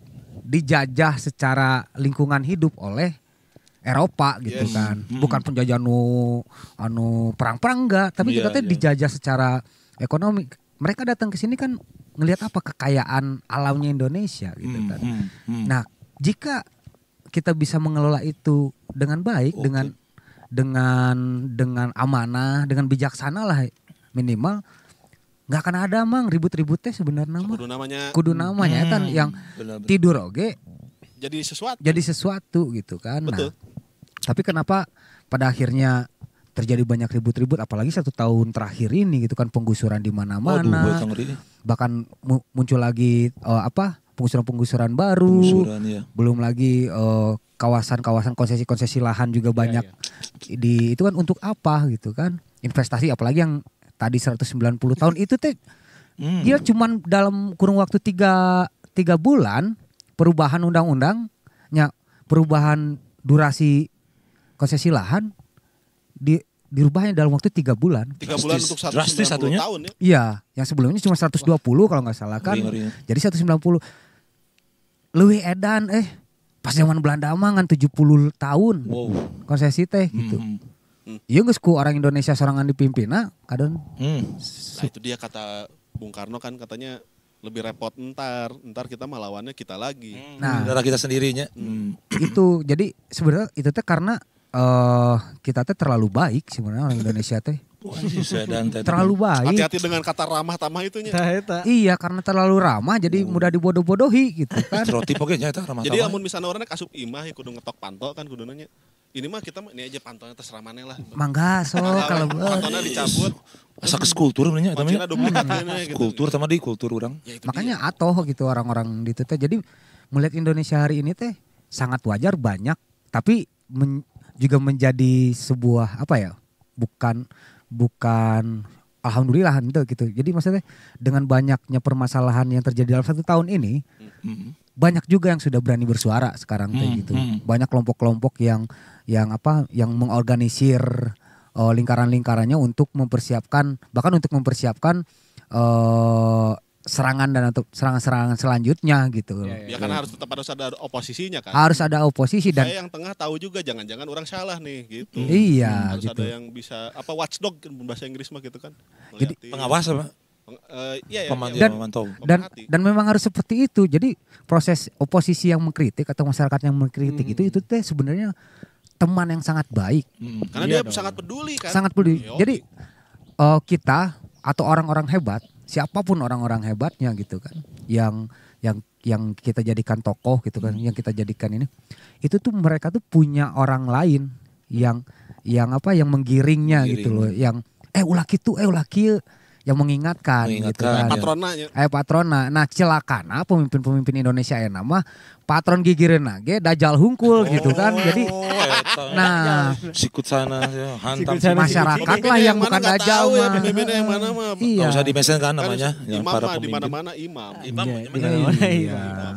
dijajah secara lingkungan hidup oleh Eropa gitu Yes. kan. Bukan penjajah anu perang-perang enggak, tapi Iya, kita teh iya. dijajah secara ekonomi. Mereka datang ke sini kan ngelihat apa kekayaan alamnya Indonesia gitu kan. Nah, jika kita bisa mengelola itu dengan baik, Oke. dengan amanah, dengan bijaksana lah minimal nggak akan ada mang ribut-ributnya sebenarnya mah. Kudu namanya kan yang tidur oge jadi sesuatu gitu kan. Betul. Nah, tapi kenapa pada akhirnya terjadi banyak ribut-ribut apalagi 1 tahun terakhir ini gitu kan penggusuran di mana-mana. Bahkan muncul lagi penggusuran baru. Ya. Belum lagi kawasan-kawasan konsesi-konsesi lahan juga banyak di itu kan untuk apa gitu kan? Investasi apalagi yang tadi 190 tahun itu teh dia cuman dalam kurun waktu 3 bulan perubahan undang-undangnya, perubahan durasi konsesi lahan dirubahnya dalam waktu 3 bulan. 3 bulan untuk 190 tahun ya. Iya, yang sebelumnya cuma 120 kalau nggak salah kan. Jadi 190. Leuwih edan pas zaman Belanda mah kan 70 tahun. Wow. Konsesi teh gitu. Iya geus ku orang Indonesia sorangan dipimpinna kadon. Nah itu dia kata Bung Karno kan katanya lebih repot ntar kita melawannya kita lagi. Nah, darah kita sendirinya. Itu jadi sebenarnya itu teh karena kita teh terlalu baik sebenarnya orang Indonesia teh. Terlalu baik. Hati-hati dengan kata ramah tamah itunya. Iya karena terlalu ramah jadi mudah dibodoh-bodohi gitu kan. Stereotip oke nya eta ramah tamah. Jadi amun misalnya orangnya kasup imah ya kudu ngetok panto kan kudu nanya. Ini mah kita ini aja pantonya terserah maneh lah. Mangga so kalau pantonya dicabut. Asa ke kultur namanya eta mah. Duplikatnya gitu. Kultur sama di kultur urang. Ya, makanya atoh gitu orang-orang di itu teh. Jadi melihat Indonesia hari ini teh sangat wajar banyak tapi juga menjadi sebuah apa ya? Bukan alhamdulillah gitu. Jadi maksudnya dengan banyaknya permasalahan yang terjadi dalam 1 tahun ini, banyak juga yang sudah berani bersuara sekarang gitu. Banyak kelompok-kelompok yang mengorganisir lingkaran-lingkarannya untuk mempersiapkan serangan dan atau serangan-serangan selanjutnya gitu. Ya kan harus ada oposisinya kan. Harus ada oposisi dan saya yang tengah tahu juga jangan-jangan orang salah nih gitu. Iya, harus gitu. ada yang bisa watchdog bahasa Inggris mah gitu kan. Jadi pengawas apa? Pemantau. Dan memang harus seperti itu. Jadi proses oposisi yang mengkritik atau masyarakat yang mengkritik itu teh sebenarnya teman yang sangat baik. Karena dia sangat peduli kan. Sangat peduli. Jadi kita atau orang-orang hebat, siapapun orang-orang hebatnya gitu kan, yang kita jadikan tokoh gitu kan, yang kita jadikan ini, itu tuh mereka tuh punya orang lain yang menggiringnya gitu loh, yang ulah kitu yang mengingatkan gitu kan. Patrona. Nah, celakana pemimpin-pemimpin Indonesia aya nama patron gigireuna ge dajal hungkul gitu kan. Jadi sikut sana hantam masyarakat lah yang bukan dajal mah. Yang mana mah. Enggak usah dimentionkan namanya. Imam mah di mana-mana imam. Iya.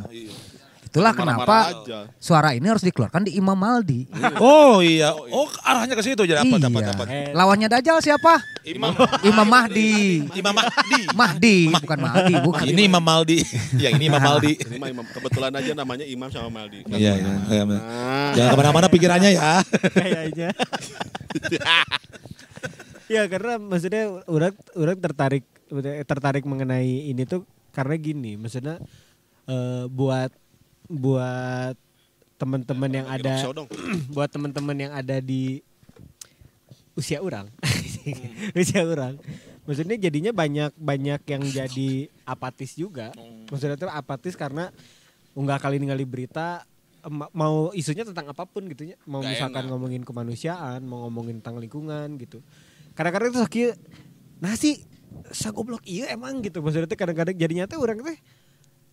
Itulah kenapa suara ini harus dikeluarkan di Imam Maldi. Oh iya. Oh arahnya ke situ jadi apa dapat. Lawannya Dajjal siapa? Imam Mahdi. Mahdi bukan Maldi, bukan. Ini Imam Maldi. Yang ini Imam Maldi. Ini mah Imam. Kebetulan aja namanya Imam sama Maldi. Iya. Jangan kemana-mana pikirannya ya. Kayaknya. Ya karena maksudnya orang tertarik mengenai ini tuh karena gini, maksudnya buat teman-teman yang ada buat teman-teman yang ada di usia orang. Maksudnya jadinya banyak yang jadi apatis juga. Maksudnya itu apatis karena nggak kali berita mau isunya tentang apapun gitu ya. Mau misalkan ngomongin kemanusiaan, mau ngomongin tentang lingkungan gitu. Kadang-kadang itu sakit nasi sagoblok iya emang gitu. Maksudnya itu kadang-kadang jadinya tuh orang teh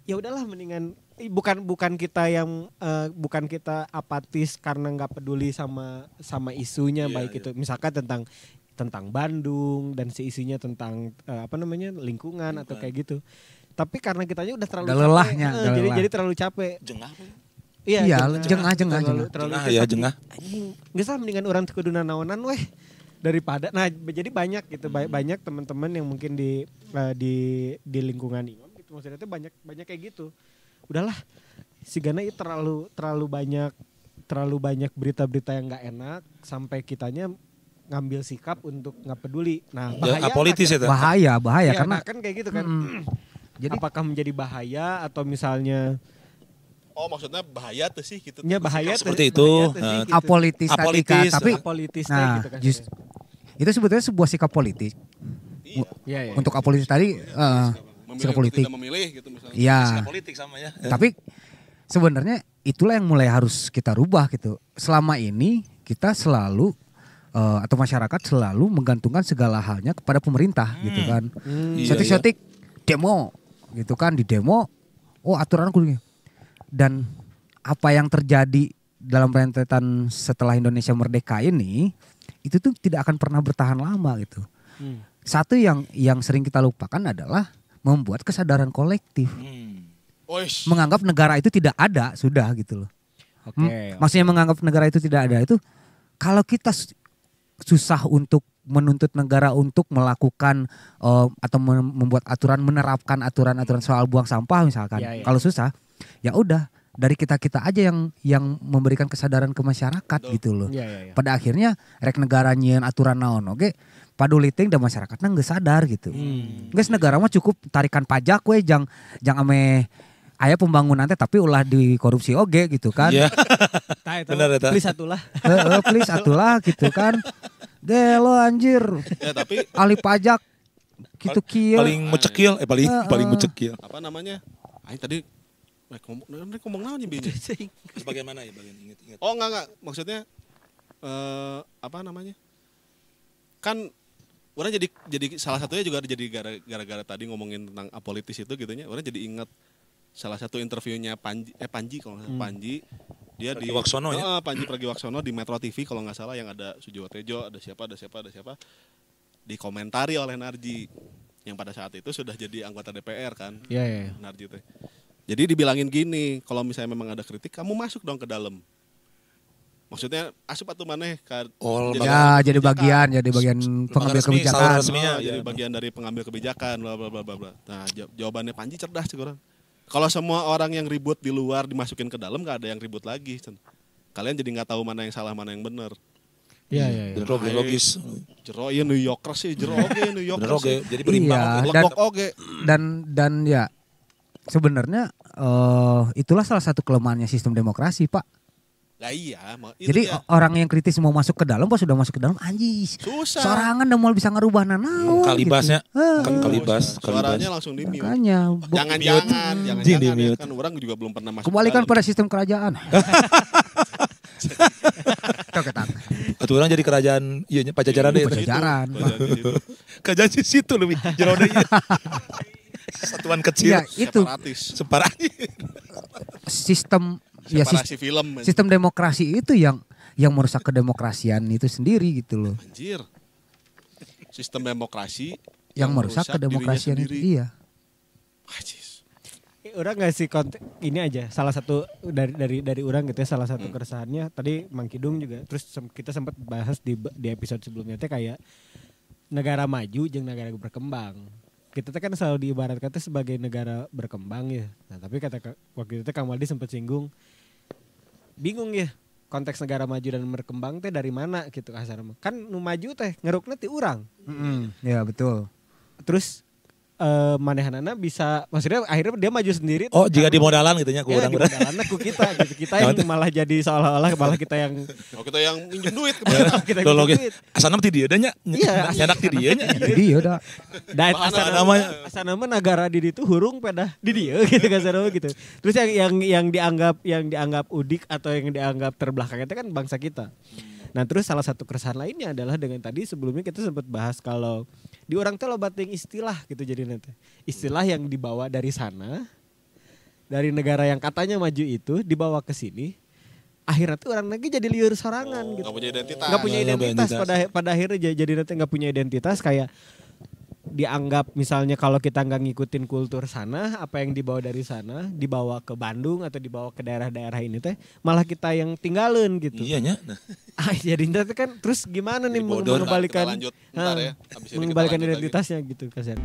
ya udahlah mendingan bukan kita apatis karena nggak peduli sama isunya baik itu misalkan tentang Bandung dan si isunya tentang lingkungan atau kayak gitu. Tapi karena kitanya udah terlalu lelahnya, jadi terlalu capek. Jengah. Iya, jengah. Jengah. Geus lah mendingan orang teu kudu naonan weh daripada jadi banyak gitu banyak teman-teman yang mungkin di lingkungan imam gitu maksudnya itu banyak kayak gitu. Udahlah sigana itu terlalu banyak berita-berita yang nggak enak sampai kitanya ngambil sikap untuk nggak peduli. Nah bahaya apolitis itu. Bahaya ya, karena kan kayak gitu kan. Jadi apakah menjadi bahaya atau misalnya maksudnya bahaya tuh sih gitu. Ya bahaya seperti itu. Gitu. Apolitis. Tapi apolitis nah, gitu kan. itu sebetulnya sebuah sikap politik. Iya, iya. Untuk apolitis tadi Memilih sikap atau politik. tidak memilih gitu misalnya. Iya. Sikap politik sama ya. Tapi sebenarnya itulah yang mulai harus kita rubah gitu. Selama ini kita selalu atau masyarakat selalu menggantungkan segala halnya kepada pemerintah gitu kan. Iya, Sotik-sotik demo gitu kan, di demo aturan kudu. Dan apa yang terjadi dalam rentetan setelah Indonesia merdeka ini itu tuh tidak akan pernah bertahan lama gitu. Satu yang sering kita lupakan adalah membuat kesadaran kolektif. Oish. Menganggap negara itu tidak ada sudah gitu loh. Maksudnya menganggap negara itu tidak ada itu kalau kita susah untuk menuntut negara untuk melakukan atau membuat aturan, menerapkan aturan-aturan soal buang sampah misalkan. Ya, ya. Kalau susah, ya udah dari kita-kita aja yang memberikan kesadaran ke masyarakat gitu loh. Ya, ya, ya. Pada akhirnya rek negara nyieun aturan naon oge paduliting dan masyarakatnya nggak sadar gitu. Guys negara mah cukup tarikan pajak we jang ame aya pembangunan teh tapi ulah dikorupsi oge gitu kan. Iya. Benar eta. Please atulah. Please atulah gitu kan. Gelo anjir. Ya tapi Ahli pajak gitu kieu. Paling mucekil, paling mucekil. apa namanya? Aing tadi rek ngomong naon nya binya? Terus bagaimana ya bagian ingat-ingat. Oh enggak. Maksudnya apa namanya? Kan orang jadi salah satunya juga jadi gara-gara tadi ngomongin tentang apolitis itu gitunya. Orang jadi ingat salah satu interviewnya Panji kalau nggak salah Panji dia Pragiwaksono ya? Panji Pragiwaksono di Metro TV kalau nggak salah yang ada Sujiwo Tejo, ada siapa dikomentari oleh Narji yang pada saat itu sudah jadi anggota DPR kan. Iya, iya. Narji teh. Jadi dibilangin gini, kalau misalnya memang ada kritik kamu masuk dong ke dalam. Maksudnya asup atuh maneh ka Ya jadi bagian pengambil resmi, kebijakan. saluran resminya. jadi bagian dari pengambil kebijakan bla bla bla bla bla. Nah, jawabannya Panji cerdas sih orang. Kalau semua orang yang ribut di luar dimasukin ke dalam gak ada yang ribut lagi. Kalian jadi nggak tahu mana yang salah mana yang benar. Iya, iya. Bener oge logis. Jero ieu New Yorkers sih, jero oge New Bener Yorkers. oge. sih. Jadi berimbang Iya. oge. Legok oge. Dan ya sebenarnya itulah salah satu kelemahannya sistem demokrasi Pak. Lah iya, itu Jadi dia. orang yang kritis mau masuk ke dalam pas sudah masuk ke dalam anjis. Susah. Sorangan udah mau bisa ngerubah nanaon. Kalibasnya. Gitu. Kalibas. Suaranya langsung di mute. Makanya Jangan-jangan Jing di ya, mute. kan orang juga belum pernah masuk. kembalikan ke dalam. pada sistem kerajaan. Coketan. Atuh orang jadi kerajaan iya nya Pajajaran deh. Pajajaran. Kerajaan di situ. Kerajaan di situ lebih jero deui. Satuan kecil. Ya itu Separatis. Separah. sistem ya Separasi film. sistem demokrasi itu yang merusak kedemokrasian itu sendiri gitu loh. Anjir. Sistem demokrasi Yang merusak kedemokrasian dirinya itu sendiri. iya. Ajis. Orang ngasih konten ini aja salah satu dari orang gitu ya salah satu keresahannya tadi Mang Kidung juga terus kita sempat bahas di episode sebelumnya teh kayak negara maju jeung negara berkembang. Kita teh kan selalu diibaratkan teh sebagai negara berkembang ya. Nah, tapi waktu itu teh Kang Waldi sempat singgung bingung ya konteks negara maju dan berkembang teh dari mana gitu kasar mah. Kan nu maju teh ngerukna ti urang. Ya betul. Terus manehanana bisa maksudnya akhirnya dia maju sendiri. Oh, jika di modalan gitu nya ku ya, urang. di ku kita gitu. Kita yang malah jadi seolah-olah malah kita yang Oh, kita yang minjem duit kita Lo yang loge. Asana ti dieu da nya. Iya. Nyadak ti dieu nya. Jadi ya udah dan Bahan asal nama negara di itu hurung pada di dia gitu kasar gitu. Terus yang dianggap udik atau yang dianggap terbelakang itu kan bangsa kita. Nah terus salah satu keresahan lainnya adalah dengan tadi sebelumnya kita sempat bahas kalau di orang teh loba teuing istilah gitu jadi nanti istilah yang dibawa dari sana dari negara yang katanya maju itu dibawa ke sini akhirnya tuh orang lagi jadi liur sorangan gitu Gak punya identitas. nggak punya Nggak punya identitas identitas. pada akhirnya jadi nanti nggak punya identitas kayak dianggap misalnya kalau kita nggak ngikutin kultur sana apa yang dibawa dari sana dibawa ke Bandung atau dibawa ke daerah-daerah ini teh malah kita yang tinggalin gitu. Iya nya. Jadi nanti kan terus gimana nih Jadi bodoh. mengembalikan Kita lanjut bentar ya. Habis ini kita mengembalikan lanjut lagi. identitasnya gitu kasihan.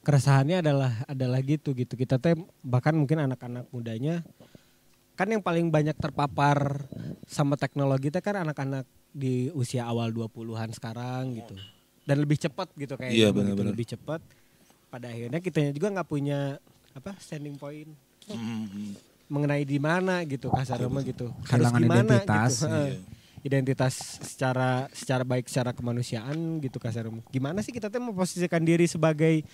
Keresahannya adalah gitu kita teh bahkan mungkin anak-anak mudanya kan yang paling banyak terpapar sama teknologi teh kan anak-anak di usia awal 20-an sekarang gitu. Dan lebih cepat gitu kayaknya Iya, gitu, benar-benar. lebih cepat. Pada akhirnya kitanya juga nggak punya standing point mengenai di mana gitu kasar mah gitu. Harus Kehilangan gimana identitas. gitu. Heeh. identitas secara baik secara kemanusiaan gitu kasarnya. Gimana sih kita teh memposisikan diri sebagai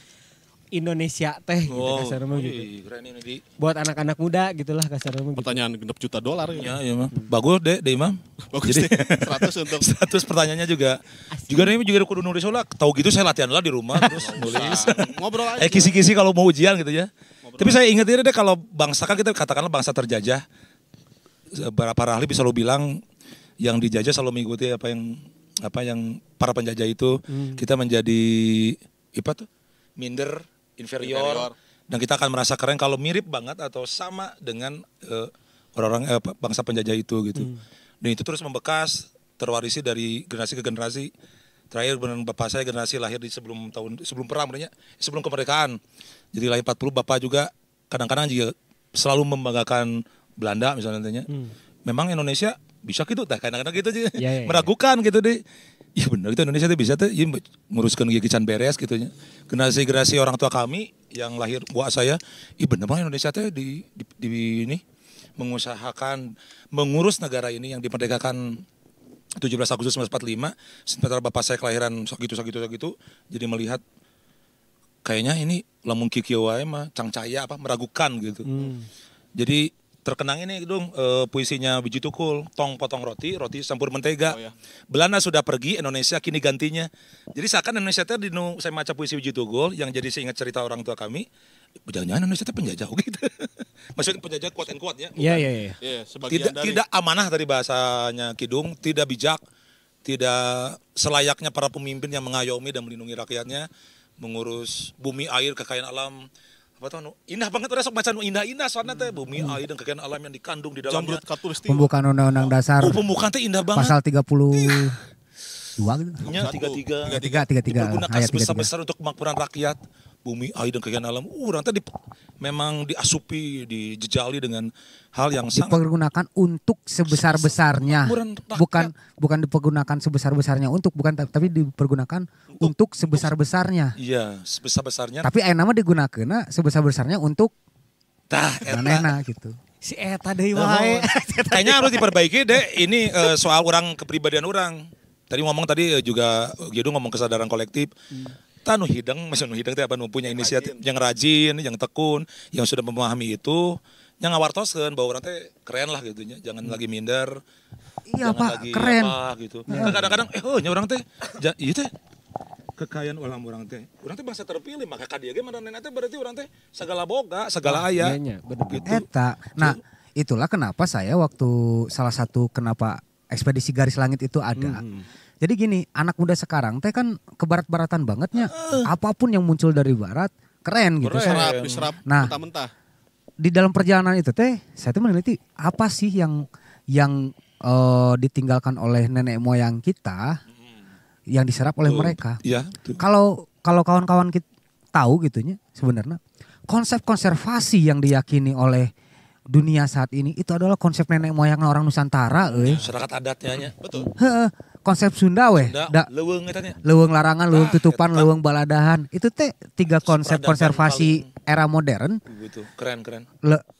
Indonesia teh gitu kasarnya gitu. Keren ini di. Buat anak-anak muda gitulah kasarnya gitu. Pertanyaan $6 juta ya. Ya, Imam. Bagus deh Imam. Bagus Jadi deh. 100 untuk 100 pertanyaannya juga. Juga ini juga kudu nulis lah. Tahu gitu saya latihan lah di rumah terus nulis. ngobrol aja. Kisi-kisi kalau mau ujian gitu ya. Tapi saya ingat ini deh kalau bangsa kan kita katakanlah bangsa terjajah. Para ahli bisa lo bilang yang dijajah selalu mengikuti apa yang para penjajah itu. Kita menjadi minder, inferior. Dan kita akan merasa keren kalau mirip banget atau sama dengan orang-orang bangsa penjajah itu gitu. Dan itu terus membekas, terwarisi dari generasi ke generasi. Terakhir dengan bapak saya generasi lahir di sebelum perang sebenarnya, sebelum kemerdekaan. Jadi lahir 40, bapak juga kadang-kadang juga selalu membanggakan Belanda misalnya. Memang Indonesia bisa gitu, kadang-kadang gitu aja. Meragukan gitu deh. Ya benar itu Indonesia tuh bisa tuh ya, nguruskan gigi can beres gitu nya. Generasi orang tua kami yang lahir buat saya, iya benar banget Indonesia tuh di ini mengusahakan mengurus negara ini yang dimerdekakan 17 Agustus 1945. Sementara bapak saya kelahiran segitu. Jadi melihat kayaknya ini lamun kikieu wae mah cangcaya meragukan gitu. Jadi terkenang ini dong puisinya Biji Tukul, tong potong roti campur mentega. Belanda sudah pergi, Indonesia kini gantinya. Jadi seakan Indonesia teh saya baca puisi Biji Tukul yang jadi saya ingat cerita orang tua kami. Jangan-jangan Indonesia teh penjajah gitu. Maksudnya penjajah quote and quote ya. Iya. Tidak amanah tadi bahasanya Kidung, tidak bijak, tidak selayaknya para pemimpin yang mengayomi dan melindungi rakyatnya, mengurus bumi, air, kekayaan alam. Indah banget udah sok macam indah soalnya teh bumi air dan kekayaan alam yang dikandung di dalamnya. Pembukaan Undang-Undang Dasar. Pembukaan teh indah banget. Pasal 32 gitu. Ya, 33 Dipergunakan ayat sebesar-besar untuk kemakmuran rakyat. Bumi air dan kekayaan alam. Orang teh memang diasupi, dijejali dengan hal yang sangat dipergunakan untuk sebesar-besarnya. Bukan dipergunakan sebesar-besarnya tapi dipergunakan untuk sebesar-besarnya. Iya, sebesar-besarnya. Tapi nama digunakeun sebesar-besarnya untuk manehna gitu. Si eta deui wae. Kayaknya harus diperbaiki deh ini soal kepribadian orang. Tadi juga Gidu ngomong kesadaran kolektif. Nu hidang teh punya inisiatif yang rajin, yang tekun, yang sudah memahami itu, yang ngawartoskeun bahwa orang teh keren lah gitu nya. Jangan lagi minder. Iya Pak, keren. Gitu. Kadang-kadang nya orang teh ieu teh kekayaan alam orang teh. Orang teh bangsa terpilih maka ka dieu ge manehna teh berarti orang teh segala boga, segala aya. Gitu. Eta. Nah, itulah kenapa saya waktu salah satu kenapa ekspedisi garis langit itu ada. Jadi gini, anak muda sekarang teh kan kebarat-baratan bangetnya. Apapun yang muncul dari barat keren gitu. Diserap nah, mentah-mentah. Di dalam perjalanan itu teh saya tuh meneliti apa sih yang ditinggalkan oleh nenek moyang kita yang diserap oleh mereka. Iya. Kalau kawan-kawan kita tahu gitunya sebenarnya konsep konservasi yang diyakini oleh dunia saat ini itu adalah konsep nenek moyang orang Nusantara masyarakat adatnya. Betul. Konsep Sunda leuweung eta nya. Leuweung larangan, leuweung tutupan, leuweung baladahan. Itu teh 3 konsep konservasi era modern. Betul. Keren.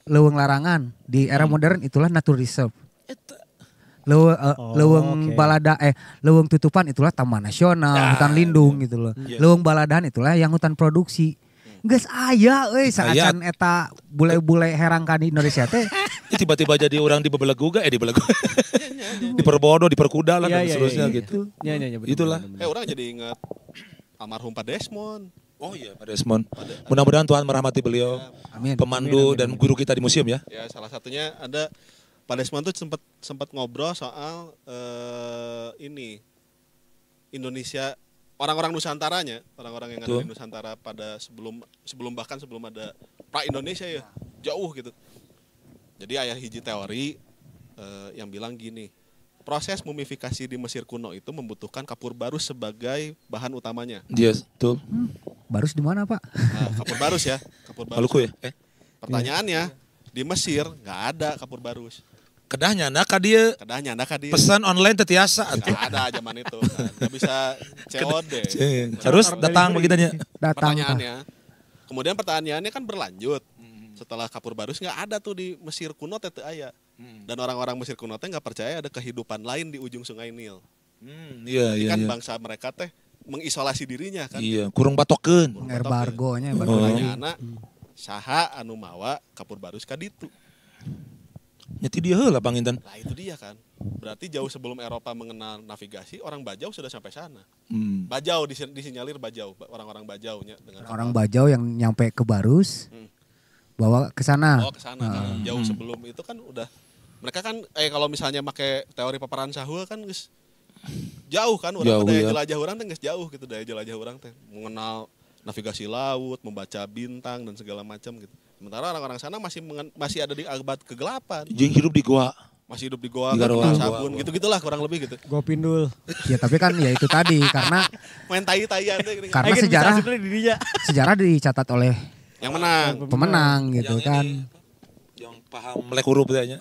Leuweung larangan di era modern itulah nature reserve. Leuweung leuweung tutupan itulah taman nasional, hutan lindung gitu loh. Leuweung baladahan itulah yang hutan produksi. Geus aya saacan eta bule-bule herangkan di Indonesia teh. Tiba-tiba jadi orang di Bebelegu di Perbodo, di Perkuda lah dan seterusnya gitu. Itulah. Orang jadi ingat almarhum Pak Desmond. Oh iya Pak Desmond. Mudah-mudahan Tuhan merahmati beliau. Amin. Pemandu dan guru kita di museum ya. Ya salah satunya ada Pak Desmond tuh sempat ngobrol soal ini Indonesia. Orang-orang Nusantaranya, orang-orang yang ada di Nusantara pada sebelum ada pra-Indonesia ya, jauh gitu. Jadi aya hiji teori yang bilang gini, proses mumifikasi di Mesir kuno itu membutuhkan kapur barus sebagai bahan utamanya. Yes, betul. Barus di mana Pak? Kapur barus ya, kapur barus. Maluku ya? Pertanyaannya, di Mesir nggak ada kapur barus. Kedahnya ka dieu. Pesan online teh tiasa atuh. Nggak ada zaman itu. Nggak bisa COD. Terus datang begitanya. Pertanyaannya. Kemudian pertanyaannya kan berlanjut. Setelah kapur barus nggak ada tuh di Mesir kuno teh aya. Dan orang-orang Mesir kuno teh nggak percaya ada kehidupan lain di ujung Sungai Nil. Iya, Jadi iya, kan iya. bangsa mereka teh mengisolasi dirinya kan. Iya, kurang batokeun. Embargonya Pertanyaanna saha anu mawa kapur barus ka ditu. Nyeti dia heula Bang Intan. Nah itu dia kan. Berarti jauh sebelum Eropa mengenal navigasi, orang Bajau sudah sampai sana. Bajau disinyalir Bajau, orang-orang Bajaunya dengan orang Bajau yang nyampe ke Barus bawa ke sana. ke sana kan. Jauh sebelum itu kan udah mereka kan kalau misalnya pakai teori paparan sahul kan geus jauh kan orang Jauh, daya ya. jelajah orang teh geus jauh gitu, daya jelajah orang teh mengenal navigasi laut, membaca bintang dan segala macam gitu. Sementara orang-orang sana masih ada di abad kegelapan. Jeung hidup di goa. Masih hidup di goa, Di kan, goa. kenal sabun, gitu-gitulah kurang lebih gitu. Gua pindul. Ya tapi kan ya itu tadi karena Main tai-taian teh gini. Karena Aing bisa sejarah- asupna di dinya. sejarah dicatat oleh Yang menang. pemenang gitu kan. Yang paham melek huruf teh nya.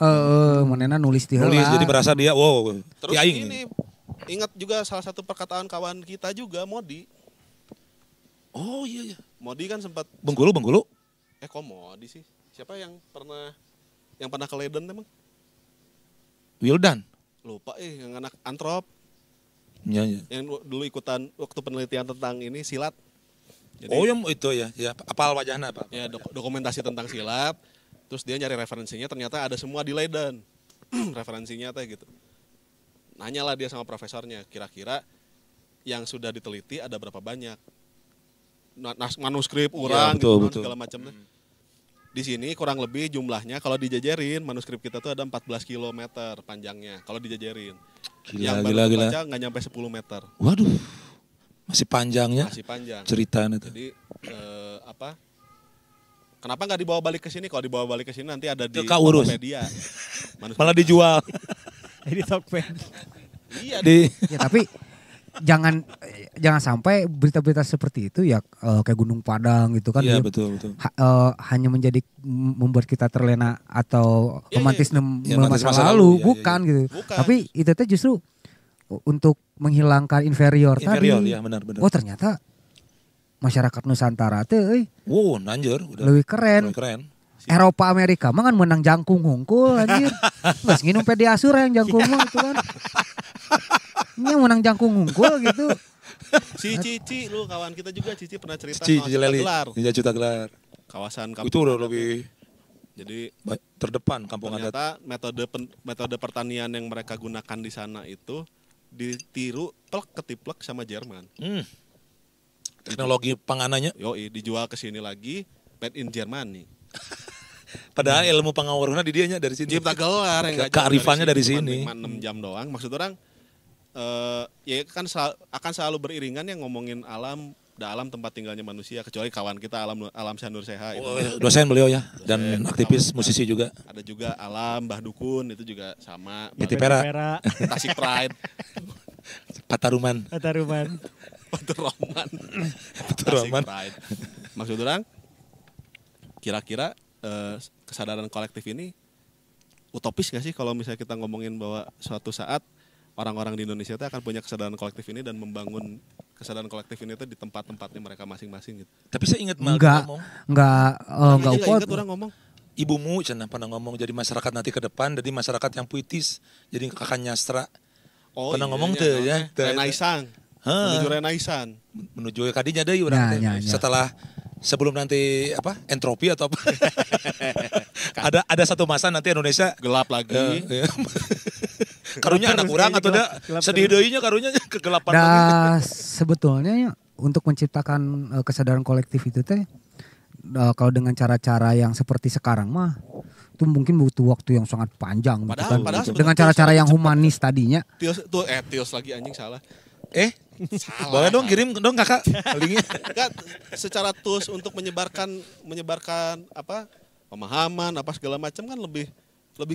Manehna nulis di Nulis heula. jadi merasa dia wow. Terus ti aing. ini ingat juga salah satu perkataan kawan kita juga Modi. Oh iya iya. Modi kan sempat Bengkulu. kok Modi sih? Siapa yang pernah ke Leiden emang? Wildan. Lupa yang anak antrop Iya, iya. yang dulu ikutan waktu penelitian tentang ini silat. Jadi, Oh yang itu ya, ya apal wajahna apa? ya dokumentasi tentang silat. Terus dia nyari referensinya ternyata ada semua di Leiden. Referensinya teh gitu. Nanyalah dia sama profesornya, kira-kira yang sudah diteliti ada berapa banyak? Manuskrip orang betul, gitu, betul. segala macam teh. Di sini kurang lebih jumlahnya kalau dijajarin manuskrip kita tuh ada 14 km panjangnya kalau dijajarin. Yang baru Gila. dibaca nggak nyampe 10 meter. Waduh. Masih panjangnya Masih panjang. ceritanya itu. Jadi kenapa nggak dibawa balik ke sini? Kalau dibawa balik ke sini nanti ada di Teka urus. Tokopedia. Malah dijual. Di Tokped. Iya. di Ya tapi jangan sampai berita-berita seperti itu ya kayak Gunung Padang gitu kan. Iya dia betul. hanya membuat kita terlena atau Iya, romantisme iya. masa Masa lalu, lalu, iya, bukan gitu. Bukan. Tapi itu tuh justru untuk menghilangkan inferior inferior tadi. ya benar. Oh ternyata masyarakat Nusantara teh Wow, nanjur udah. lebih keren. Lebih keren. Eropa Amerika mah kan menang jangkung hungkul anjir. Geus nginum Pediasur yang jangkung mah itu kan. Ini yang menang jangkung hungkul gitu. Si Cici lu kawan kita juga Cici pernah cerita Cici soal Leli. Gelar. Iya Cuta Gelar. Kawasan Itu udah lebih Jadi terdepan kampung adat. ternyata metode pertanian yang mereka gunakan di sana itu ditiru plek ketiplek sama Jerman. Teknologi panganannya. Yoi, dijual ke sini lagi made in Germany. Padahal ilmu pengawurna di dianya dari sini. Cipta gelar yang nggak jauh Kearifannya dari cuma sini. 6 jam doang. Maksud orang ya kan akan selalu beriringan yang ngomongin alam, alam tempat tinggalnya manusia kecuali kawan kita alam Syanur Seha itu. Oh, dosen beliau ya dan Dosen, aktivis kawan. musisi juga. Ada juga alam Mbah Dukun itu juga sama. Jati Pera, Tasik Pride, Pataruman. Ataruman. Batur Roman. Batur Tasik Roman. Pride. Maksud orang kira-kira kesadaran kolektif ini utopis gak sih kalau misalnya kita ngomongin bahwa suatu saat orang-orang di Indonesia itu akan punya kesadaran kolektif ini dan membangun kesadaran kolektif ini itu di tempat-tempatnya mereka masing-masing gitu. Tapi saya ingat Mal Enggak ngomong, enggak Aja upot. ingat orang ngomong. ibumu cenah pernah ngomong jadi masyarakat nanti ke depan, jadi masyarakat yang puitis, jadi kakak nyastra. Pernah ngomong tuh ya, teu, Renaissance. Menuju Renaissance. Menuju kadinya deui urang teh. Ya. Setelah sebelum nanti entropi atau apa. ada satu masa nanti Indonesia Gelap lagi. ya. Karunya anak urang atau da sedih deuinya karunya kegelapan lagi. Nah, sebetulnya ya, untuk menciptakan kesadaran kolektif itu teh kalau dengan cara-cara yang seperti sekarang mah itu mungkin butuh waktu yang sangat panjang gitu Padahal- kan. padahal Gitu. sebenarnya Dengan cara-cara yang humanis tadinya. Tios lagi anjing salah. Salah. Boleh dong kirim dong kakak linknya. Enggak, secara tools untuk menyebarkan apa pemahaman apa segala macam kan lebih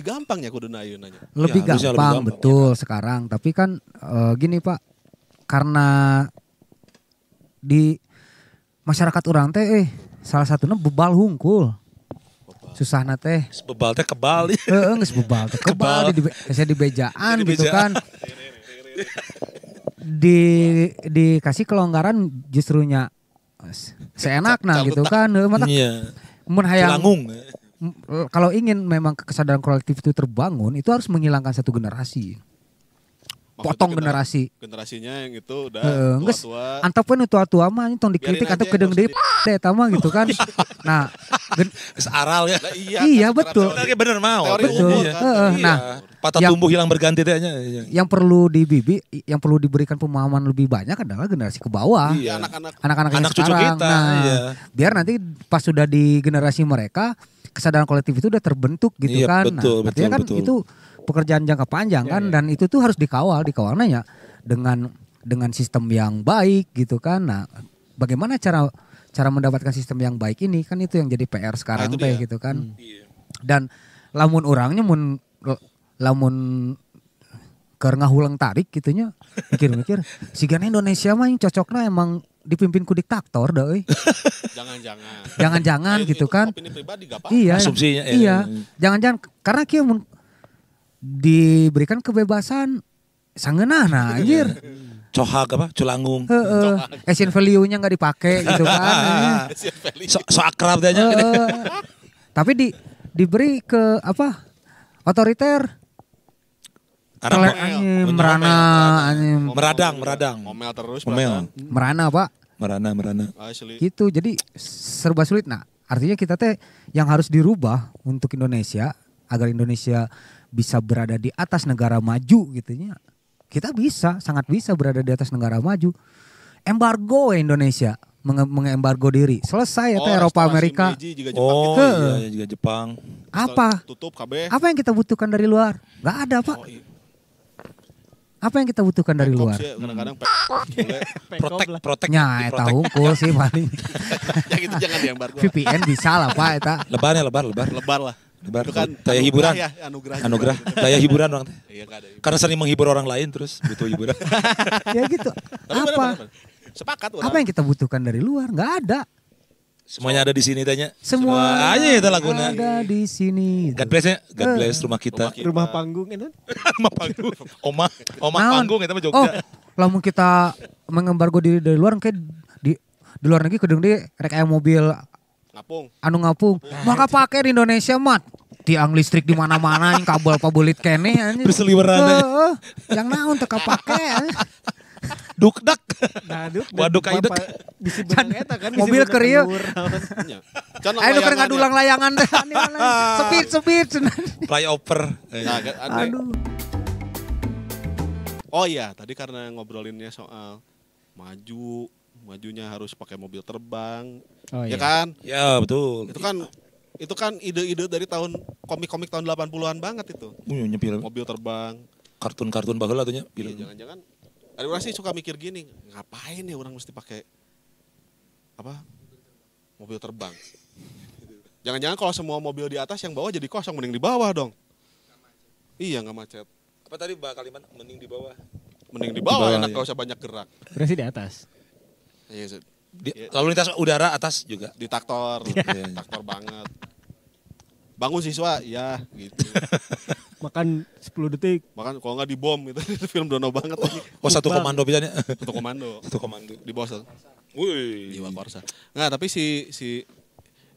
gampang ya kuduna ayeuna nya. Lebih harusnya lebih gampang, gampang. betul sekarang. Tapi kan gini Pak, karena di masyarakat orang teh salah satunya bebal hungkul. Susahna teh. Bebal teh kebal. Geus bebal teh kebal saya di bejaan Di gitu bejaan. kan. Dikasih kelonggaran justrunya seenakna gitu kan. Mata Iya. mun hayang Cilangung. kalau ingin memang kesadaran kolektif itu terbangun, itu harus menghilangkan satu generasi. Maksudnya Potong generasi. Generasinya yang itu udah Geus tua-tua. antep pun tua-tua mah tong dikritik Biarin atau aja, kedeng nggak deui deh tama gitu kan. Nah, Aral ya. Lah Iya, kan, betul. teori- Oke bener mau. Teori Betul. umur Iya. kan. Nah, Patah yang- tumbuh hilang berganti tehnya. yang perlu yang perlu diberikan pemahaman lebih banyak adalah generasi ke bawah. Iya, anak-anak Anak-anak yang Anak cucu sekarang. kita, Nah, iya. biar nanti pas sudah di generasi mereka kesadaran kolektif itu udah terbentuk gitu Iya, kan. betul, Artinya kan betul. itu pekerjaan jangka panjang kan dan itu tuh harus dikawalnya ya dengan sistem yang baik gitu kan. Nah, bagaimana cara mendapatkan sistem yang baik ini kan itu yang jadi PR sekarang itu teh dia. gitu kan. Dan lamun orangnya lamun keur ngahulang tarik gitunya mikir-mikir sigana Indonesia mah yang cocoknya emang dipimpin ku diktator dah euy. jangan-jangan. Jangan-jangan Nah, gitu itu kan. Opini pribadi gak apa-apa. Iya. Asumsinya, ya. Iya. Jangan-jangan karena kieu mun diberikan kebebasan sangeunahna anjir. Cohak apa? Culangung. Heeh. Asian value-nya enggak dipakai gitu kan. So akrab tehnya. Tapi diberi ke apa? Otoriter. Arab Anjing Bener, merana anjing meradang. Ngomel terus. Ngomel. merana Pak. Merana. Asli. Gitu. Jadi serba sulit. Nah, artinya kita teh yang harus dirubah untuk Indonesia agar Indonesia bisa berada di atas negara maju gitunya. Kita sangat bisa berada di atas negara maju. Embargo Indonesia, mengembargo diri. Selesai ya teh Eropa restorasi Amerika. Meiji juga Jepang Oh gitu. iya juga Jepang. Apa? Tutup KB. Apa yang kita butuhkan dari luar? Gak ada, Pak. Oh, iya. Apa yang kita butuhkan dari luar? Kops ya, kadang-kadang bule. Protek. Nya eta hungkul sih paling. Ya gitu jangan diembargo. VPN bisa lah Pak eta. Lebar. Lebar lah. Lebar. Itu kan Daya hiburan. Ya, anugerah. juga Anugerah. gitu. Daya hiburan orang teh. Iya enggak ada. Karena sering menghibur orang lain terus butuh hiburan. Ya gitu. Tapi benar, Apa? benar. Sepakat orang. Apa yang kita butuhkan dari luar? Gak ada. Semuanya ada di sini tanya. Semua Aja itu lagunya. ada di sini. God bless ya. God bless rumah kita. Rumah panggung itu. Rumah panggung. Oma Naon? panggung itu mah Oh, Jogja. lamun kita mengembargo diri dari luar kayak di luar negeri kedeng di rek aya mobil Ngapung. anu ngapung. Maka pakai di Indonesia mat. Tiang listrik di mana-mana yang kabel pabulit kene anjing. Berseliweran. Heeh. Yang naon teu kapake. Dukdak. Waduk. Waduk kaidek. Bisi benang eta kan. Mobil keur ieu. Nya. Can Ayo keur layangannya. ngadulang layangan teh. Sepit. Flyover. Nah, ada. Aduh. Oh iya, tadi karena ngobrolinnya soal majunya harus pakai mobil terbang, Oh ya iya. kan? Ya betul. Itu kan ide-ide dari tahun komik-komik tahun 80-an banget itu. Nyepil Mobil terbang. kartun-kartun baheula tuh nya. Iya, jangan-jangan ada orang sih suka mikir gini, ngapain ya orang mesti pakai apa? Mobil terbang. Jangan-jangan kalau semua mobil di atas yang bawah jadi kosong, mending di bawah dong. Iya, nggak macet. Apa tadi kalimat mending di bawah? Mending di bawah, Di bawah, enak iya. gak usah banyak gerak. Berarti di atas. Iya, Lalu lintas udara atas juga. di traktor, traktor banget. Bangun siswa, ya gitu. Makan 10 detik. Bahkan kalau nggak dibom itu film Dono banget lagi. Oh satu komando bisa nya. Satu komando Satu komando. di bawah Wih. jiwa korsa. Nah tapi si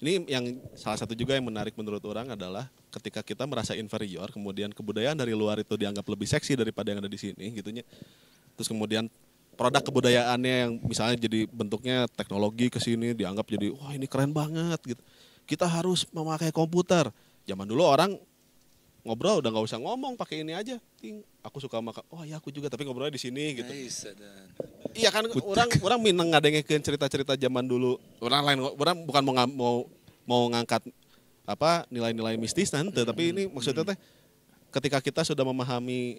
ini yang salah satu juga yang menarik menurut orang adalah ketika kita merasa inferior, kemudian kebudayaan dari luar itu dianggap lebih seksi daripada yang ada di sini, gitunya. Terus kemudian produk kebudayaannya yang misalnya jadi bentuknya teknologi ke sini dianggap jadi wah ini keren banget gitu. Kita harus memakai komputer. Zaman dulu orang ngobrol udah nggak usah ngomong, pakai ini aja. Ting, aku suka makan. Oh ya aku juga, tapi ngobrolnya di sini gitu. Iya kan orang minang ngadengekeun cerita-cerita zaman dulu. Orang bukan mau ngangkat apa nilai-nilai mistis nanti, tapi ini maksudnya teh ketika kita sudah memahami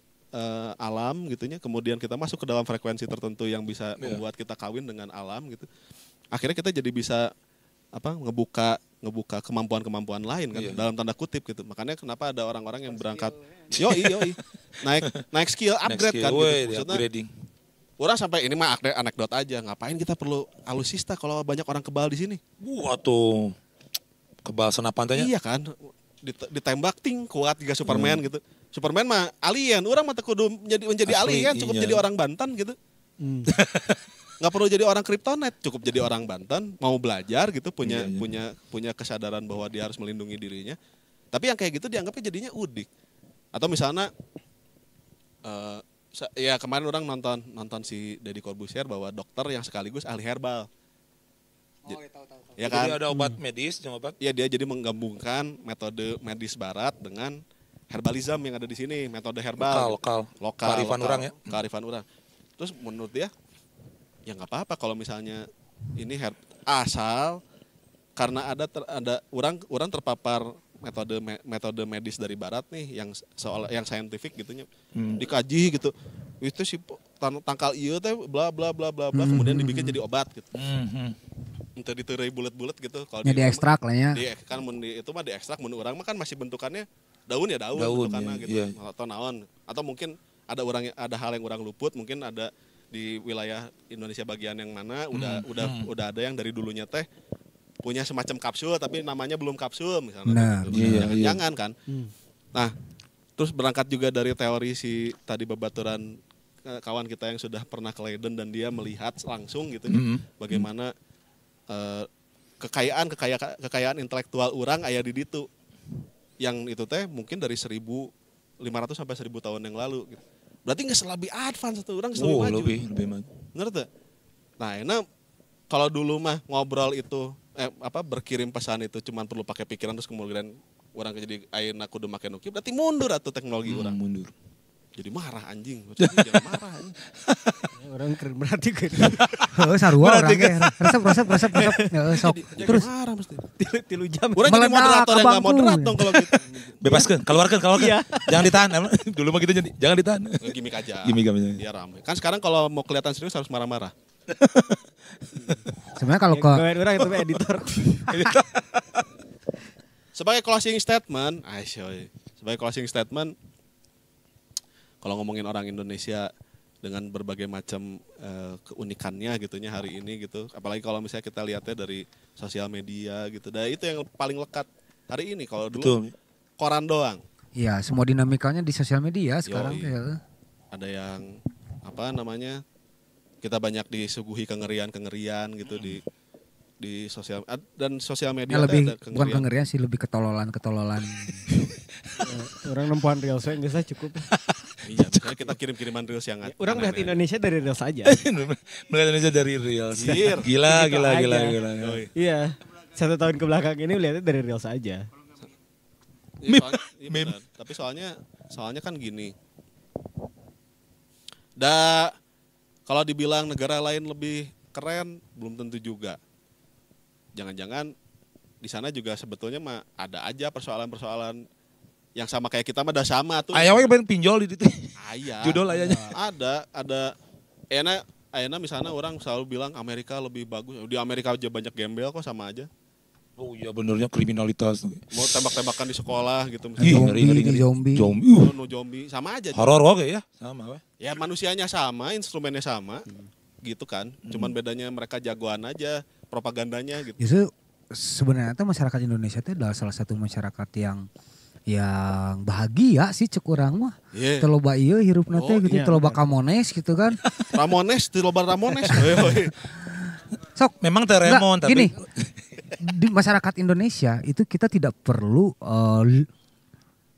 alam gitunya, kemudian kita masuk ke dalam frekuensi tertentu yang bisa membuat kita kawin dengan alam gitu. Akhirnya kita jadi bisa apa ngebuka kemampuan-kemampuan lain kan dalam tanda kutip gitu. Makanya kenapa ada orang-orang yang berangkat yoi naik skill upgrade kan gitu. Maksudnya Upgrading. orang sampai ini mah anekdot aja. Ngapain kita perlu alusista kalau banyak orang kebal di sini? Wah tuh kebal senapan tanya. Iya kan. Ditembak ting kuat juga Superman gitu. Superman mah alien, orang mah teu kudu menjadi Asli, alien, cukup iya. jadi orang Banten gitu. nggak perlu jadi orang Kryptonite, cukup jadi orang Banten, mau belajar gitu, punya kesadaran bahwa dia harus melindungi dirinya. Tapi yang kayak gitu dianggapnya jadinya udik. Atau misalnya ya kemarin orang nonton si Deddy Corbuzier bahwa dokter yang sekaligus ahli herbal. Ya kan? Jadi ada obat medis, obat. Ya dia jadi menggabungkan metode medis barat dengan herbalism yang ada di sini, metode herbal Lokal. kearifan orang ya. Kearifan orang. Terus menurut dia ya nggak apa-apa kalau misalnya ini asal karena ada orang terpapar metode medis dari barat nih yang yang saintifik gitunya dikaji gitu. Itu si tangkal ieu teh bla bla bla bla bla kemudian dibikin jadi obat gitu. Untuk diterai bulat-bulat gitu kalau di ekstrak lah ya. Kan itu mah diekstrak mun urang mah kan masih bentukannya daun bentukannya ya, gitu atau naon atau mungkin ada hal yang orang luput, mungkin ada di wilayah Indonesia bagian yang mana udah ada yang dari dulunya teh punya semacam kapsul tapi namanya belum kapsul misalnya gitu. Jangan kan. Nah, terus berangkat juga dari teori si tadi babaturan kawan kita yang sudah pernah ke Leiden dan dia melihat langsung gitu bagaimana kekayaan intelektual orang aya di ditu. Yang itu teh mungkin dari 1.500 sampai 1.000 tahun yang lalu gitu. Berarti nggak lebih advance satu orang lebih maju. Lebih maju. Ngerti? Nah, kalau dulu mah ngobrol itu berkirim pesan itu cuman perlu pakai pikiran terus kemudian orang jadi ayeuna kudu make nu kieu berarti mundur atuh teknologi orang. Mundur. Jadi marah anjing. Jangan marah anjing. Orang keren berarti kan. Heeh sarua urang ge. Resep. Heeh sok. Terus marah mesti. Tilu jam. Urang jadi moderator yang enggak moderat dong kalau gitu. Bebaskan, keluarkan. Iya. Jangan ditahan. Dulu mah gitu jadi. Jangan ditahan. Gimik aja. Gimik. Biar ramai. Kan sekarang kalau mau kelihatan serius harus marah-marah. Sebenarnya kalau ke orang itu editor. Sebagai closing statement, kalau ngomongin orang Indonesia dengan berbagai macam keunikannya gitunya hari ini gitu, apalagi kalau misalnya kita lihatnya dari sosial media gitu, itu yang paling lekat hari ini. Kalau dulu koran doang. Iya, semua dinamikanya di sosial media sekarang. Ada yang kita banyak disuguhi kengerian gitu di sosial dan sosial media lebih bukan kengerian sih, lebih ketololan. Orang nempuan reels enggak saya cukup. Iya, misalnya kita kirim-kiriman reels yang orang melihat Indonesia dari reels aja. Melihat Indonesia dari reels. Gila. Iya. 1 tahun ke belakang ini melihatnya dari reels aja. Meme. Tapi soalnya kan gini. Kalau dibilang negara lain lebih keren, belum tentu juga. Jangan-jangan di sana juga sebetulnya mah ada aja persoalan-persoalan yang sama kayak kita mah udah sama tuh. Aya we pengen pinjol di ditu. Aya. Judul ayanya. Ada. Enak misalnya orang selalu bilang Amerika lebih bagus. Di Amerika aja banyak gembel kok sama aja. Oh iya benernya kriminalitas. Mau tembak-tembakan di sekolah gitu. Zombie. Zombie sama aja. Horor oke ya, sama we. Ya manusianya sama, instrumennya sama. Gitu kan. Cuman bedanya mereka jagoan aja propagandanya gitu. Justru sebenarnya masyarakat Indonesia itu adalah salah satu masyarakat yang bahagia sih cek urang mah. Teu loba ieu hirupna teh gitu, teu loba Kamones gitu kan. Teu loba Ramones. Sok memang teh remon tapi gini. Di masyarakat Indonesia itu kita tidak perlu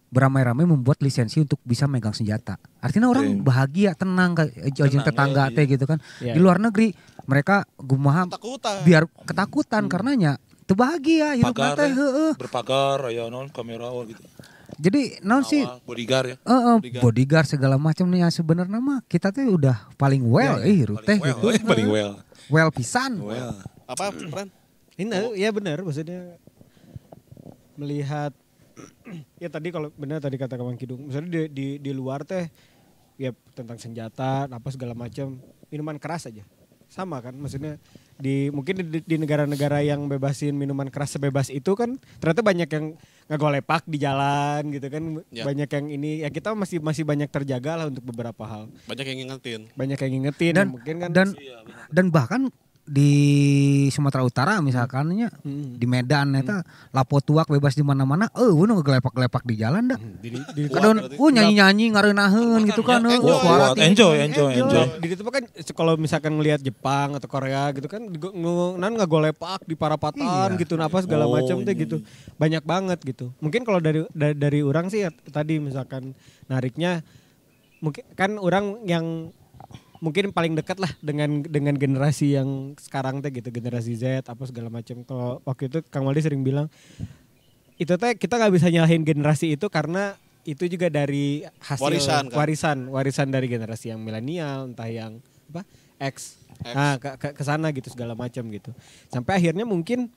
beramai-ramai membuat lisensi untuk bisa megang senjata. Artinya orang bahagia, tenang jeung tetangga teh gitu kan. Di luar negeri mereka gumaha biar ketakutan karenanya teu bahagia hidupna teh berpagar aya naon kamera gitu. Jadi naon sih bodyguard ya. Bodyguard segala macam nih sebenarnya mah kita teh udah paling hirup teh gitu. Paling well. Well pisan. Apa Pren? Ini ya benar maksudnya melihat ya tadi kalau benar tadi kata Kawan Kidung misalnya di luar teh ya tentang senjata apa segala macam minuman keras aja sama kan maksudnya mungkin di negara-negara yang bebasin minuman keras sebebas itu kan ternyata banyak yang ngagolepak di jalan gitu kan banyak yang ini ya kita masih banyak terjaga lah untuk beberapa hal banyak yang ngingetin dan mungkin kan dan bahkan di Sumatera Utara misalkannya di Medan eta lapo tuak bebas di mana-mana nu ngegelepak-gelepak di jalan dah. Kadon nyanyi-nyanyi ngareunaheun gitu kan. Kuat, enjoy. Di situ kan kalau misalkan ngelihat Jepang atau Korea gitu kan ngagolepak di parapatan gitu apa segala macam teh gitu. Banyak banget gitu. Mungkin kalau dari orang sih tadi misalkan nariknya mungkin kan orang yang mungkin paling dekat lah dengan generasi yang sekarang teh gitu, generasi Z apa segala macam. Kalau waktu itu Kang Waldi sering bilang itu teh kita nggak bisa nyalahin generasi itu karena itu juga dari hasil warisan dari generasi yang milenial, entah yang apa X. Nah ke sana gitu segala macam gitu. Sampai akhirnya mungkin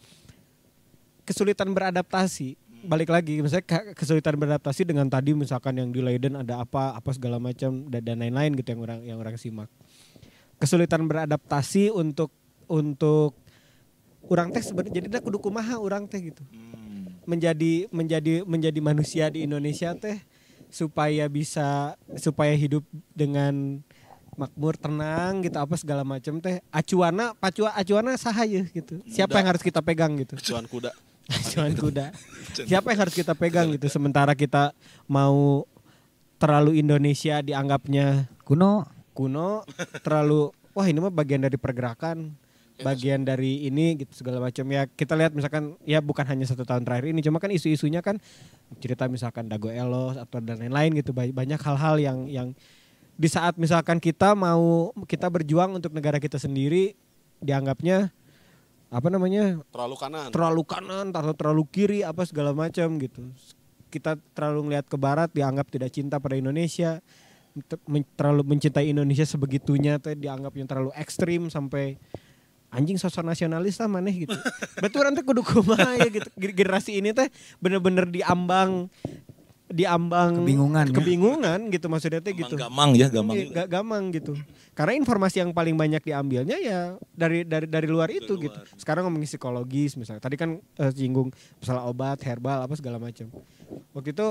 kesulitan beradaptasi. Balik lagi misalnya kesulitan beradaptasi dengan tadi misalkan yang di Leiden ada apa segala macam dan lain-lain gitu yang orang simak. Kesulitan beradaptasi untuk orang teh sebenarnya jadi kudu kumaha orang teh gitu. Menjadi manusia di Indonesia teh supaya hidup dengan makmur, tenang gitu apa segala macam teh acuana saha ye gitu. Siapa yang harus kita pegang gitu? Acuan kuda. Acuan kuda. Siapa yang harus kita pegang gitu sementara kita mau terlalu Indonesia dianggapnya kuno, terlalu wah ini mah bagian dari pergerakan, bagian dari ini gitu segala macam ya. Kita lihat misalkan ya bukan hanya 1 tahun terakhir ini, cuma kan isu-isunya kan cerita misalkan Dago Elos atau dan lain-lain gitu, banyak hal-hal yang di saat misalkan kita berjuang untuk negara kita sendiri dianggapnya terlalu kanan atau terlalu kiri apa segala macam gitu. Kita terlalu ngelihat ke barat dianggap tidak cinta pada Indonesia, terlalu mencintai Indonesia sebegitunya tuh dianggapnya terlalu ekstrim sampai anjing sosok nasionalis lah maneh gitu. Betul nanti kudu kumaha ya gitu. Generasi ini teh bener-bener diambang kebingungan gitu maksudnya teh gitu. Gampang gitu. Karena informasi yang paling banyak diambilnya ya dari luar itu gitu. Sekarang ngomongin psikologis misalnya. Tadi kan singgung masalah obat, herbal apa segala macam. Waktu itu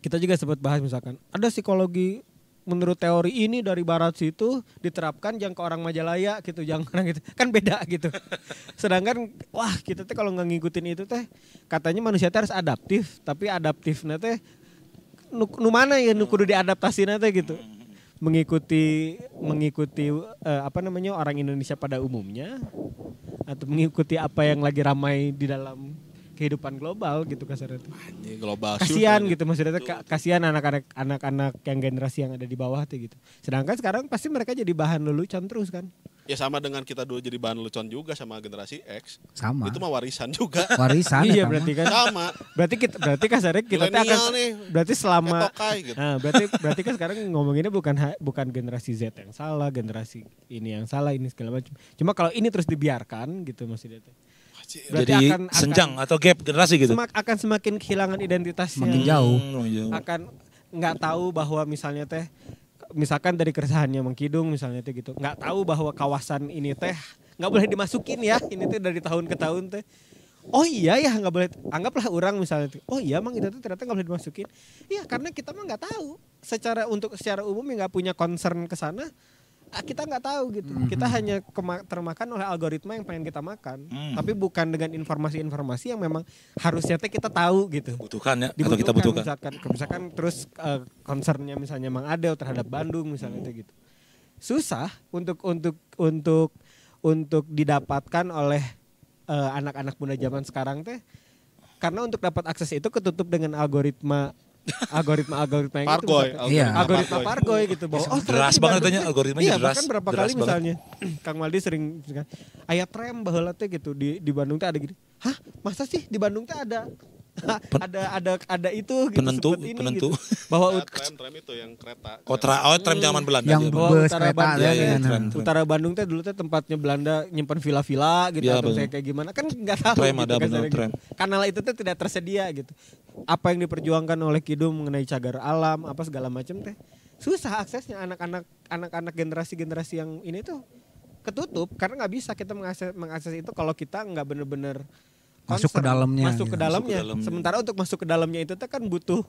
kita juga sempat bahas misalkan ada psikologi menurut teori ini dari barat situ diterapkan jangan ke orang Majalaya gitu, jangan orang gitu. Kan beda gitu. Sedangkan wah kita teh kalau nggak ngikutin itu teh katanya manusia teh harus adaptif, tapi adaptifnya teh nu mana ya nu kudu diadaptasina teh gitu. Mengikuti orang Indonesia pada umumnya atau mengikuti apa yang lagi ramai di dalam kehidupan global gitu kasarnya tuh. Global kasihan gitu maksudnya kasihan anak-anak yang generasi yang ada di bawah tuh gitu. Sedangkan sekarang pasti mereka jadi bahan lelucon terus kan. Ya sama dengan kita dulu jadi bahan lelucon juga sama generasi X. Sama. Itu mah warisan juga. Warisan iya berarti kan. Sama. Berarti kasarnya kita akan berarti selama gitu. Nah, berarti kan sekarang ngomonginnya bukan generasi Z yang salah, generasi ini yang salah ini segala macam. Cuma kalau ini terus dibiarkan gitu maksudnya tuh. Jadi senjang atau gap generasi gitu. Akan semakin kehilangan identitasnya. Makin jauh. Akan nggak tahu bahwa misalkan dari keresahannya Mang Kidung misalnya teh gitu. Nggak tahu bahwa kawasan ini teh nggak boleh dimasukin ya. Ini teh dari tahun ke tahun teh. Oh iya ya nggak boleh. Anggaplah orang misalnya teh. Oh iya Mang itu tuh ternyata nggak boleh dimasukin. Iya karena kita mah nggak tahu. Secara umum yang nggak punya concern ke sana. Kita nggak tahu gitu. Kita hanya termakan oleh algoritma yang pengen kita makan. Tapi bukan dengan informasi-informasi yang memang harusnya kita tahu gitu. Butuhkan ya atau kita butuhkan. Misalkan terus concernnya misalnya Mang Adel terhadap Bandung misalnya gitu. Susah untuk didapatkan oleh anak-anak muda zaman sekarang teh. Karena untuk dapat akses itu ketutup dengan algoritma yang Pargoy, itu algoritma Pargoy gitu bahwa deras banget katanya algoritmanya iya, deras. Bahkan berapa kali misalnya Kang Waldi sering aya tram baheula teh gitu di Bandung teh ada gini. Hah, masa sih di Bandung teh ada itu gitu penentu gitu. Bahwa tram itu yang kereta. Tram zaman Belanda. Yang bus kereta Utara Bandung teh dulu teh tempatnya Belanda nyimpan villa-villa gitu atau kayak gimana kan enggak tahu tram gitu, ada benar tram. Kanal itu teh tidak tersedia gitu. Apa yang diperjuangkan oleh Kidung mengenai cagar alam apa segala macam teh susah aksesnya anak-anak generasi yang ini tuh ketutup karena nggak bisa kita mengakses itu kalau kita nggak bener-bener masuk ke dalamnya. Sementara untuk masuk ke dalamnya itu kan butuh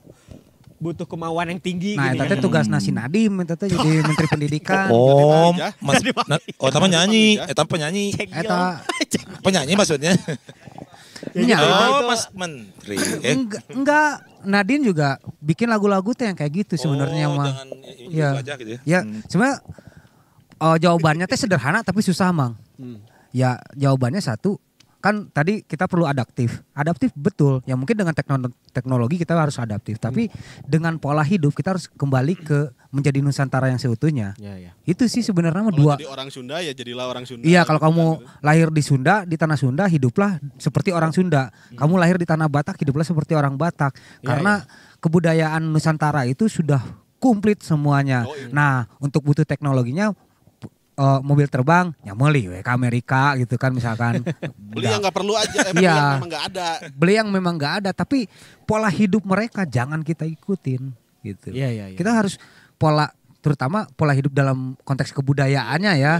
butuh kemauan yang tinggi Nah, gini eta teh kan. tugas nasi Nadim eta teh jadi menteri pendidikan. Oh, Jadi mas, eta mah nyanyi, Jadi eta penyanyi. Eta Penyanyi maksudnya. nya Oh, pas menteri. enggak Nadine juga bikin lagu-lagu teh yang kayak gitu sebenarnya Oh, mah. jangan ini Ya. aja gitu ya. Ya, sebenarnya jawabannya teh sederhana tapi susah, Mang. Ya, jawabannya satu, kan tadi kita perlu adaptif. Adaptif betul. Ya mungkin dengan teknologi kita harus adaptif, tapi dengan pola hidup kita harus kembali ke menjadi Nusantara yang seutuhnya. Ya. Itu sih sebenarnya mah Kalau dua. jadi orang Sunda ya jadilah orang Sunda. Iya, kalau gitu kamu kan, gitu. lahir di Sunda, di tanah Sunda, hiduplah seperti orang Sunda. Kamu lahir di tanah Batak, hiduplah seperti orang Batak. Karena kebudayaan Nusantara itu sudah komplit semuanya. Nah, untuk butuh teknologinya mobil terbang, ya meuli we ke Amerika gitu kan misalkan. Beli yang nggak perlu aja, beli Iya. yang memang nggak ada. Beli yang memang nggak ada, tapi pola hidup mereka jangan kita ikutin gitu. Iya. Kita harus terutama pola hidup dalam konteks kebudayaannya ya.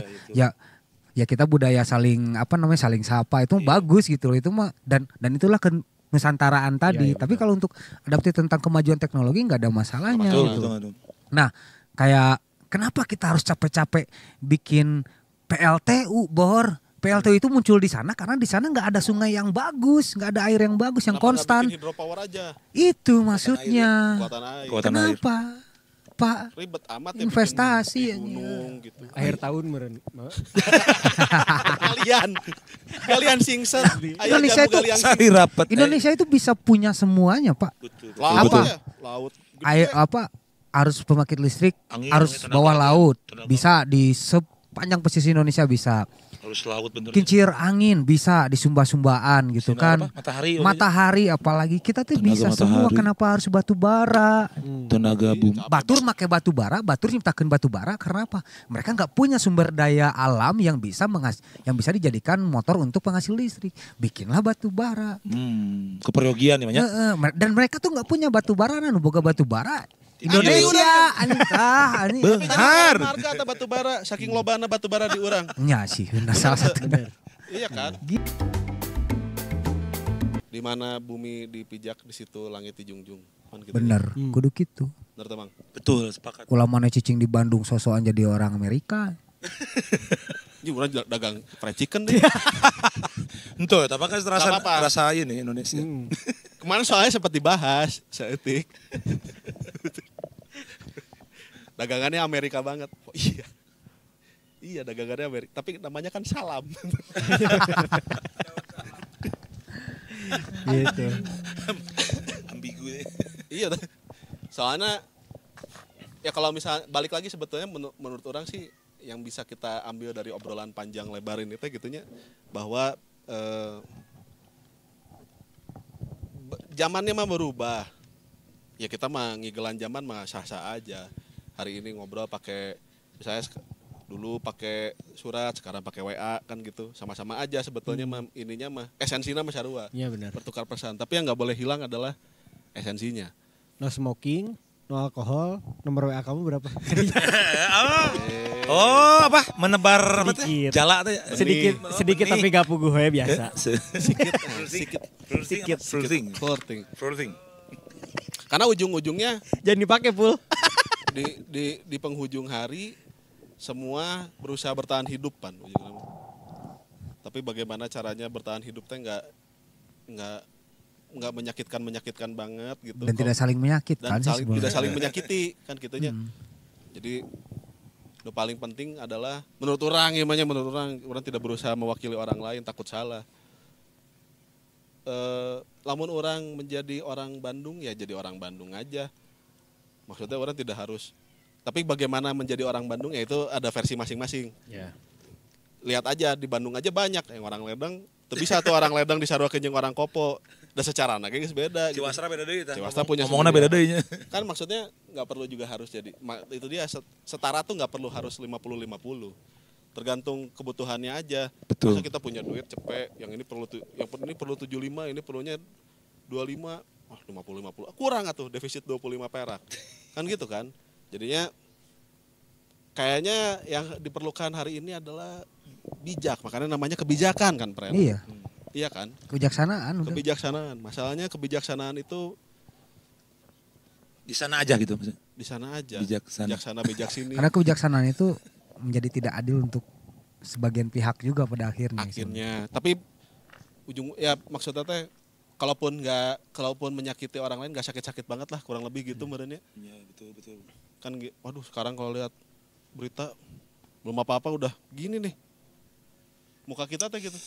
Ya kita budaya saling saling sapa itu bagus gitu loh, itu mah dan itulah kenusantaraan tadi. Iya, Tapi kalau untuk adaptif tentang kemajuan teknologi nggak ada masalahnya Betul, gitu. betul. Nah, kayak kenapa kita harus capek-capek bikin PLTU, Bor? PLTU itu muncul di sana karena di sana nggak ada sungai yang bagus, nggak ada air yang bagus, yang Kenapa nggak konstan. bikin hidropower aja, Itu maksudnya. buatan air. Kuatan air. Kenapa, Pak? Ribet amat ya Investasi bikin ya. di gunung gitu. Akhir tahun meren. Kalian singset. Indonesia itu Sari rapat. Indonesia itu bisa punya semuanya, Pak. Laut Apa? ya, laut. Gede. Air arus pembangkit listrik, Angin, arus tenaga, bawah laut, tenaga. bisa di sepanjang pesisir Indonesia bisa. Harus laut bener. Kincir angin bisa di sumba-sumbaan gitu Sinar kan. apa? Matahari. Matahari apalagi kita tuh Tenaga bisa semua, matahari. kenapa harus batu bara? Tenaga bumi. Batur make batu bara, Batur nyiptakeun batu bara karena apa? Mereka nggak punya sumber daya alam yang bisa dijadikan motor untuk penghasil listrik. Bikinlah batu bara. Keperyogian namanya. Dan mereka tuh nggak punya batu bara, boga batu bara. Indonesia, anjing. Benar. Marga atau batu bara, saking lobana batu bara di urang. Nya sih, nah salah satu. Iya kan? Di mana bumi dipijak di situ langit dijunjung. Kan gitu. Bener, kudu gitu. Bener Bang. Betul, sepakat. Ulah mana cicing di Bandung sosokan jadi orang Amerika. Ini urang dagang fried chicken deh. Entuh, tapi kan rasa Gak apa-apa. rasa ini Indonesia. Kemarin soalnya sempat dibahas, seetik. Dagangannya Amerika banget. Oh, iya. Iya, dagangannya Amerika. Tapi namanya kan salam. Gitu. Ambigu ya. Iya. Soalnya ya kalau misalnya balik lagi sebetulnya menurut orang sih yang bisa kita ambil dari obrolan panjang lebar ini teh gitunya bahwa zamannya mah berubah. Ya kita mah ngigelan zaman mah sah-sah aja. Hari ini ngobrol pakai misalnya dulu pakai surat, sekarang pakai WA kan gitu. Sama-sama aja sebetulnya mah ininya mah esensinya mah sarua. Iya benar. Bertukar pesan, tapi yang nggak boleh hilang adalah esensinya. No smoking, no alkohol. Nomor WA kamu berapa? Oh, apa? Menebar apa teh? Sedikit. Jala teh. sedikit tapi gak puguh ya biasa. Sedikit Flirting. flirting. Karena ujung-ujungnya Jangan dipakai full. di penghujung hari semua berusaha bertahan hidup pan ujungnya. Tapi bagaimana caranya bertahan hidup teh nggak menyakitkan banget gitu. Dan tidak saling menyakitkan dan sih tidak sebenarnya. saling menyakiti kan gitunya. Jadi yang paling penting adalah menurut orang tidak berusaha mewakili orang lain, takut salah. Lamun orang menjadi orang Bandung ya jadi orang Bandung aja. Maksudnya orang tidak harus. Tapi bagaimana menjadi orang Bandung ya itu ada versi masing-masing. Ya. Lihat aja di Bandung aja banyak yang orang Ledeng. Tapi satu orang Ledeng disarua jeung orang Kopo. Da secara geus beda. Gitu. Ciwastra beda deui tah. Ciwastra punya ngomongna sendiri. beda deui nya. Kan maksudnya nggak perlu juga harus jadi itu dia setara tuh nggak perlu harus 50-50. Tergantung kebutuhannya aja. Betul. Masa kita punya duit cepet, yang ini perlu 75, ini perlunya 25, 50. Kurang atuh defisit 25 perak. Kan gitu kan? Jadinya kayaknya yang diperlukan hari ini adalah bijak, makanya namanya kebijakan kan, Pren? Iya. Iya kan? Kebijaksanaan udah. Kebijaksanaan. Masalahnya kebijaksanaan itu di sana aja gitu maksudnya. Di sana aja. Bijaksana. Bijak sini. Karena kebijaksanaan itu menjadi tidak adil untuk sebagian pihak juga pada akhirnya. Akhirnya. Tapi ya maksudnya teh kalaupun menyakiti orang lain gak sakit-sakit banget lah, kurang lebih gitu merenya. Iya, betul. Kan waduh sekarang kalau lihat berita belum apa-apa udah gini nih. Muka kita teh gitu.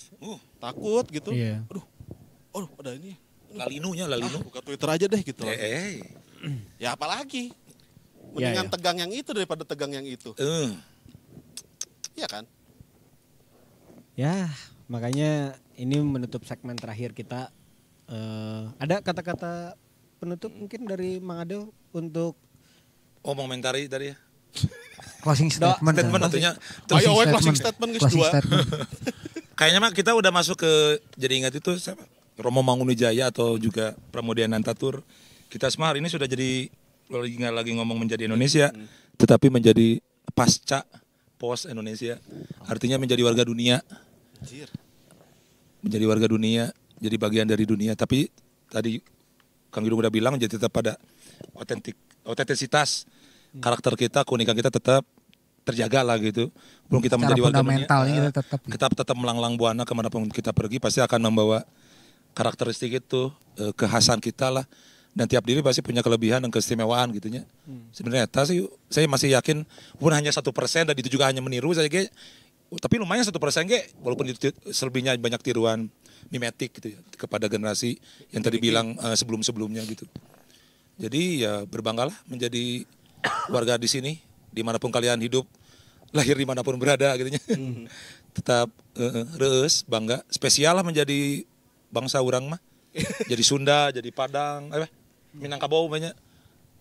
Takut gitu. Iya. Aduh ada ini. Lalinu. Buka Twitter aja deh gitu. Ya apalagi? Mendingan Ya. tegang yang itu daripada tegang yang itu. Iya kan? Ya, makanya ini menutup segmen terakhir kita. Ada kata-kata penutup mungkin dari Mang Adel untuk Mengomentari tadi ya. Closing statement. Statement artinya Ayo closing statement guys Closing 2. statement. kayaknya mah kita udah masuk ke jadi ingat itu siapa? Romo Mangunwijaya atau juga Pramudia Nantatur. Kita semua hari ini sudah jadi nggak lagi ngomong menjadi Indonesia, tetapi menjadi pasca post Indonesia. Artinya menjadi warga dunia. Menjadi warga dunia, jadi bagian dari dunia. Tapi tadi Kang Gidung udah bilang jadi tetap pada otentisitas karakter kita, keunikan kita tetap terjaga lah gitu. Belum kita Secara menjadi warga dunia, fundamentalnya kita tetap melanglang buana kemanapun kita pergi pasti akan membawa karakteristik itu, kekhasan kita lah. Dan tiap diri pasti punya kelebihan dan keistimewaan gitunya. Sebenarnya saya masih yakin walaupun hanya 1% dan itu juga hanya meniru saja tapi lumayan 1% walaupun itu selebihnya banyak tiruan mimetik gitu ya kepada generasi yang tadi bilang sebelum-sebelumnya gitu. Jadi ya berbanggalah menjadi warga di sini dimanapun kalian hidup, lahir dimanapun berada gitu ya. Tetap reus, bangga, spesial lah menjadi bangsa orang mah. Jadi Sunda, jadi Padang, Minangkabau banyak,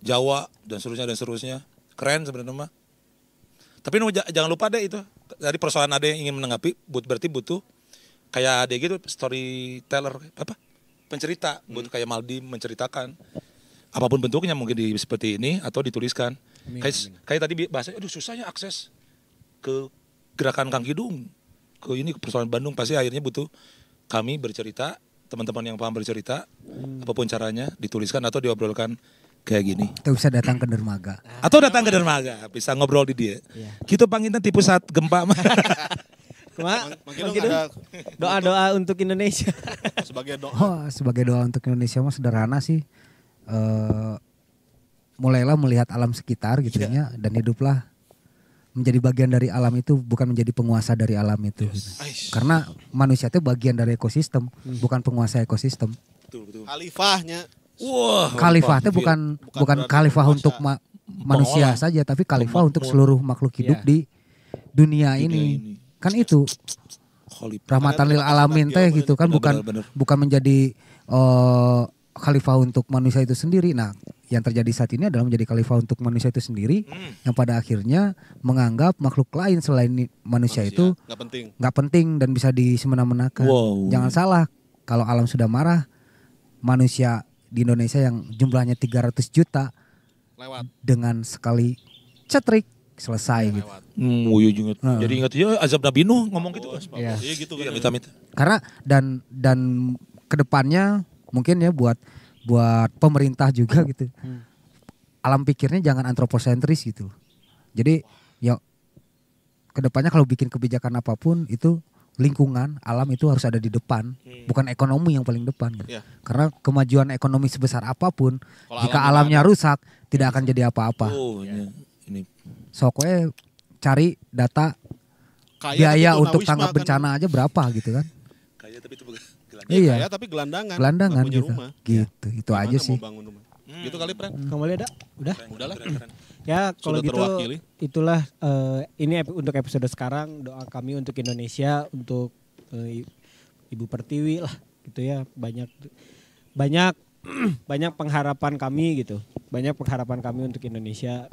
Jawa dan seterusnya. Keren sebenarnya mah. Tapi jangan lupa deh itu. Dari persoalan ada yang ingin menanggapi, berarti butuh kayak ada gitu storyteller pencerita, butuh kayak Maldi menceritakan apapun bentuknya mungkin seperti ini atau dituliskan. Kayak tadi bahasa, susahnya akses ke gerakan Kang Kidung ke persoalan Bandung, pasti akhirnya butuh kami bercerita, teman-teman yang paham bercerita, apapun caranya dituliskan atau diobrolkan kayak gini. Kita bisa datang ke dermaga. Atau datang ke dermaga, bisa ngobrol di dia. Iya. Kita panggilnya tipu saat gempa mah. Doa-doa untuk Indonesia. Sebagai doa. Sebagai doa untuk Indonesia mah sederhana sih. Mulailah melihat alam sekitar gitu ya, dan hiduplah menjadi bagian dari alam itu, bukan menjadi penguasa dari alam itu. Gitu. Karena manusia itu bagian dari ekosistem, bukan penguasa ekosistem. Betul. Khalifahnya. Wah, Khalifah itu bukan khalifah untuk manusia saja, tapi khalifah untuk seluruh makhluk hidup di dunia ini. Kan itu rahmatan lil alamin teh gitu kan, bukan menjadi khalifah untuk manusia itu sendiri. Nah, yang terjadi saat ini adalah menjadi khalifah untuk manusia itu sendiri, yang pada akhirnya menganggap makhluk lain selain manusia itu nggak penting dan bisa disemena-menakan. Jangan salah, kalau alam sudah marah, manusia di Indonesia yang jumlahnya 300 juta lewat dengan sekali cetrik selesai gitu. Jadi ingat ya azab Nabi Nuh ngomong gitu. Iya. Iya gitu kan. Amit-amit. Karena dan kedepannya mungkin ya buat pemerintah juga gitu. Alam pikirnya jangan antroposentris gitu. Jadi ya kedepannya kalau bikin kebijakan apapun itu lingkungan, alam itu harus ada di depan, bukan ekonomi yang paling depan. Gitu. Yeah. Karena kemajuan ekonomi sebesar apapun, jika alamnya rusak, tidak akan jadi apa-apa. Ini. Sokwe cari data biaya untuk tanggap bencana aja berapa gitu kan? Kaya tapi itu Iya. Kaya tapi gelandangan. Gelandangan punya gitu. rumah. Gitu. Itu Gimana aja mau sih. bangun rumah? Gitu kali Pren. Kembali ada? Udah? Udahlah. Ya kalau Sudah gitu terwakili. itulah ini untuk episode sekarang, doa kami untuk Indonesia, untuk Ibu Pertiwi lah gitu ya, banyak pengharapan kami gitu, banyak pengharapan kami untuk Indonesia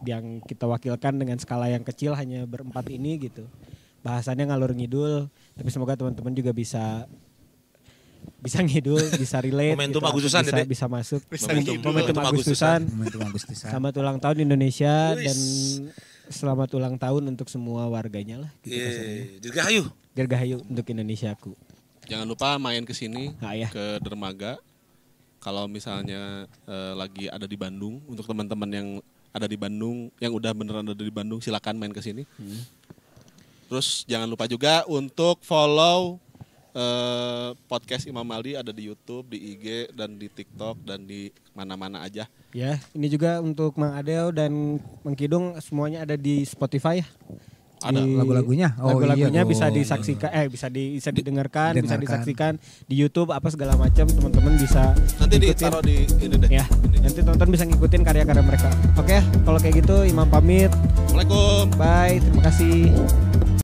yang kita wakilkan dengan skala yang kecil hanya berempat ini gitu, bahasannya ngalur ngidul, tapi semoga teman-teman juga bisa ngidul, bisa relate. Momentum gitu, Agustusan bisa masuk. Momentum Agustusan. Selamat ulang tahun Indonesia dan selamat ulang tahun untuk semua warganya lah. Gitu Dirgahayu. Dirgahayu untuk Indonesiaku. Jangan lupa main ke sini ya. ke dermaga. kalau misalnya lagi ada di Bandung, untuk teman-teman yang ada di Bandung, yang udah beneran ada di Bandung, silakan main ke sini. Terus jangan lupa juga untuk follow podcast Imam Aldi, ada di YouTube, di IG, dan di TikTok, dan di mana-mana aja. Ya, ini juga untuk Mang Adeo dan Mang Kidung semuanya ada di Spotify ya. Ada lagu-lagunya. Lagu-lagunya iya bisa dong. disaksikan, bisa didengarkan, bisa disaksikan di YouTube apa segala macam. Teman-teman bisa nanti ngikutin. ditaruh di ini deh. Ya, nanti teman-teman bisa ngikutin karya-karya mereka. Oke, kalau kayak gitu Imam pamit. Assalamualaikum. Bye, terima kasih.